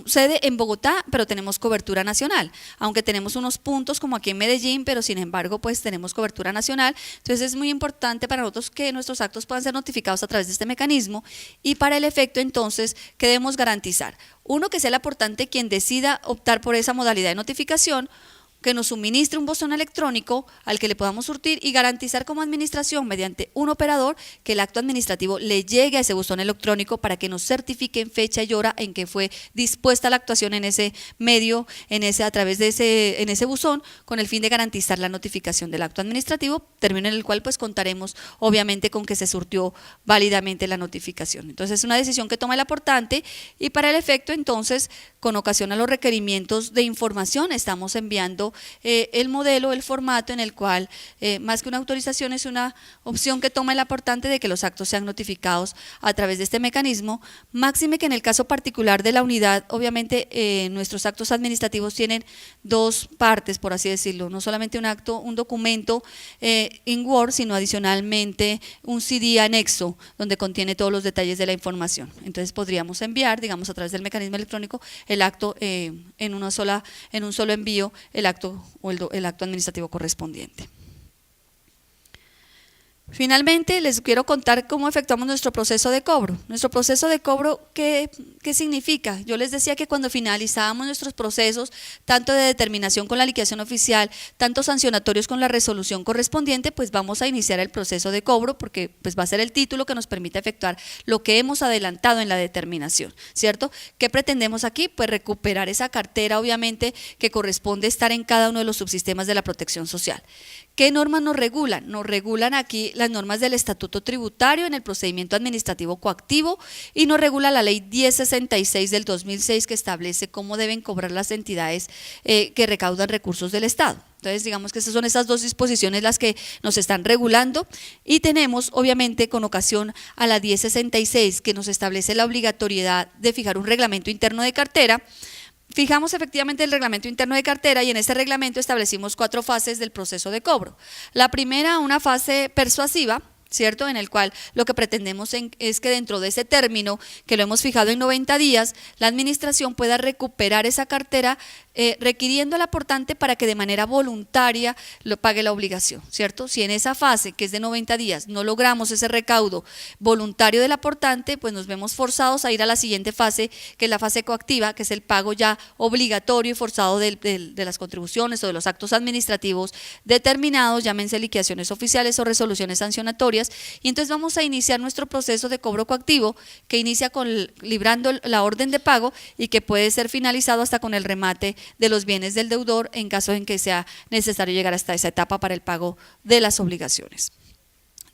sede en Bogotá, pero tenemos cobertura nacional, aunque tenemos unos puntos como aquí en Medellín, pero sin embargo pues tenemos cobertura nacional, entonces es muy importante para nosotros que nuestros actos puedan ser notificados a través de este mecanismo y para el efecto entonces que debemos garantizar, uno, que sea el aportante quien decida optar por esa modalidad de notificación, que nos suministre un buzón electrónico al que le podamos surtir y garantizar como administración mediante un operador que el acto administrativo le llegue a ese buzón electrónico para que nos certifique en fecha y hora en que fue dispuesta la actuación en ese medio, a través de ese buzón, con el fin de garantizar la notificación del acto administrativo, término en el cual pues contaremos obviamente con que se surtió válidamente la notificación. Entonces es una decisión que toma el aportante y para el efecto entonces, con ocasión a los requerimientos de información, estamos enviando el modelo, el formato en el cual más que una autorización es una opción que toma el aportante de que los actos sean notificados a través de este mecanismo, máxime que en el caso particular de la unidad, obviamente nuestros actos administrativos tienen dos partes, por así decirlo, no solamente un acto, un documento en Word, sino adicionalmente un CD anexo donde contiene todos los detalles de la información. Entonces podríamos enviar, digamos a través del mecanismo electrónico, el acto en un solo envío, el acto o el acto administrativo correspondiente. Finalmente, les quiero contar cómo efectuamos nuestro proceso de cobro. Nuestro proceso de cobro, ¿qué significa? Yo les decía que cuando finalizábamos nuestros procesos, tanto de determinación con la liquidación oficial, tanto sancionatorios con la resolución correspondiente, pues vamos a iniciar el proceso de cobro porque pues va a ser el título que nos permite efectuar lo que hemos adelantado en la determinación, ¿cierto? ¿Qué pretendemos aquí? Pues recuperar esa cartera, obviamente, que corresponde estar en cada uno de los subsistemas de la protección social. ¿Qué normas nos regulan? Nos regulan aquí las normas del Estatuto Tributario en el procedimiento administrativo coactivo y nos regula la Ley 1066 del 2006 que establece cómo deben cobrar las entidades que recaudan recursos del Estado. Entonces, digamos que esas son esas dos disposiciones las que nos están regulando y tenemos, obviamente, con ocasión a la 1066 que nos establece la obligatoriedad de fijar un reglamento interno de cartera. Fijamos efectivamente el reglamento interno de cartera y en este reglamento establecimos 4 fases del proceso de cobro. La primera, una fase persuasiva, ¿cierto? En el cual lo que pretendemos es que dentro de ese término, que lo hemos fijado en 90 días, la administración pueda recuperar esa cartera requiriendo al aportante para que de manera voluntaria lo pague la obligación, ¿cierto? Si en esa fase, que es de 90 días, no logramos ese recaudo voluntario del aportante, pues nos vemos forzados a ir a la siguiente fase, que es la fase coactiva, que es el pago ya obligatorio y forzado de las contribuciones o de los actos administrativos determinados, llámense liquidaciones oficiales o resoluciones sancionatorias, y entonces vamos a iniciar nuestro proceso de cobro coactivo, que inicia librando la orden de pago y que puede ser finalizado hasta con el remate de los bienes del deudor en caso en que sea necesario llegar hasta esa etapa para el pago de las obligaciones.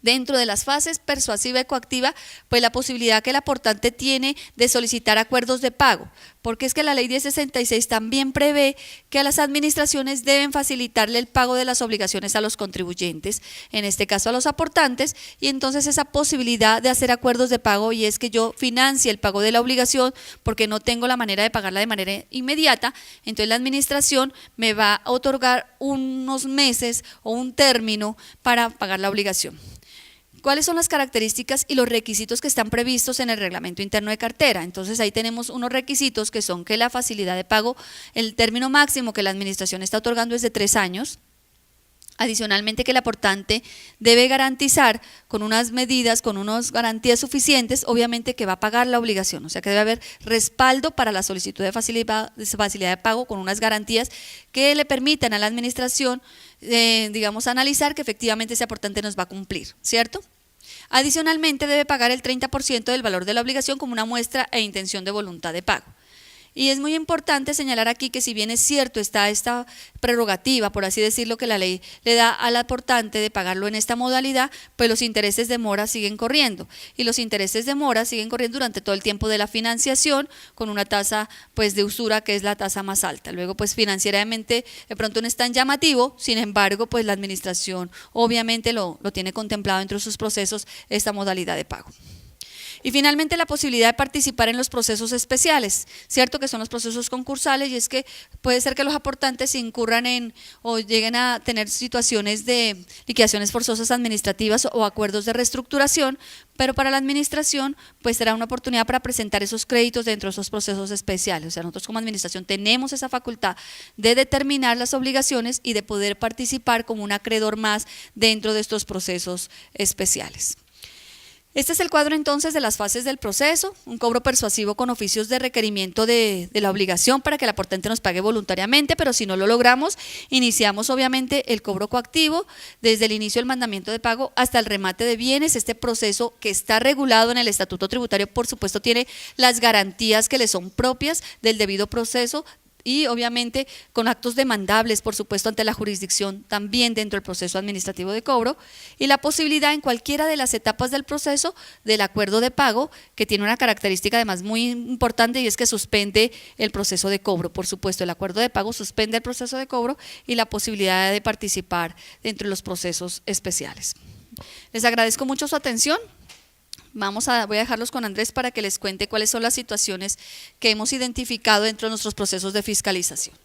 Dentro de las fases persuasiva y coactiva, pues la posibilidad que el aportante tiene de solicitar acuerdos de pago, porque es que la ley 1066 también prevé que a las administraciones deben facilitarle el pago de las obligaciones a los contribuyentes, en este caso a los aportantes, y entonces esa posibilidad de hacer acuerdos de pago, y es que yo financie el pago de la obligación porque no tengo la manera de pagarla de manera inmediata, entonces la administración me va a otorgar unos meses o un término para pagar la obligación. ¿Cuáles son las características y los requisitos que están previstos en el reglamento interno de cartera? Entonces ahí tenemos unos requisitos que son que la facilidad de pago, el término máximo que la administración está otorgando es de 3 años. Adicionalmente, que el aportante debe garantizar con unas medidas, con unas garantías suficientes, obviamente que va a pagar la obligación, o sea que debe haber respaldo para la solicitud de facilidad de pago con unas garantías que le permitan a la administración, digamos, analizar que efectivamente ese aportante nos va a cumplir, ¿cierto? Adicionalmente, debe pagar el 30% del valor de la obligación como una muestra e intención de voluntad de pago. Y es muy importante señalar aquí que si bien es cierto está esta prerrogativa, por así decirlo, que la ley le da al aportante de pagarlo en esta modalidad, pues los intereses de mora siguen corriendo, y los intereses de mora siguen corriendo durante todo el tiempo de la financiación con una tasa pues de usura que es la tasa más alta. Luego pues financieramente de pronto no es tan llamativo, sin embargo pues la administración obviamente lo tiene contemplado dentro de sus procesos esta modalidad de pago. Y finalmente la posibilidad de participar en los procesos especiales, cierto que son los procesos concursales, y es que puede ser que los aportantes incurran en o lleguen a tener situaciones de liquidaciones forzosas administrativas o acuerdos de reestructuración, pero para la administración pues será una oportunidad para presentar esos créditos dentro de esos procesos especiales. O sea, nosotros como administración tenemos esa facultad de determinar las obligaciones y de poder participar como un acreedor más dentro de estos procesos especiales. Este es el cuadro entonces de las fases del proceso, un cobro persuasivo con oficios de requerimiento de la obligación para que el aportante nos pague voluntariamente, pero si no lo logramos, iniciamos obviamente el cobro coactivo desde el inicio del mandamiento de pago hasta el remate de bienes. Este proceso que está regulado en el Estatuto Tributario, por supuesto, tiene las garantías que le son propias del debido proceso, y obviamente con actos demandables, por supuesto, ante la jurisdicción también dentro del proceso administrativo de cobro, y la posibilidad en cualquiera de las etapas del proceso del acuerdo de pago, que tiene una característica además muy importante, y es que suspende el proceso de cobro. Por supuesto, el acuerdo de pago suspende el proceso de cobro y la posibilidad de participar dentro de los procesos especiales. Les agradezco mucho su atención. Voy a dejarlos con Andrés para que les cuente cuáles son las situaciones que hemos identificado dentro de nuestros procesos de fiscalización.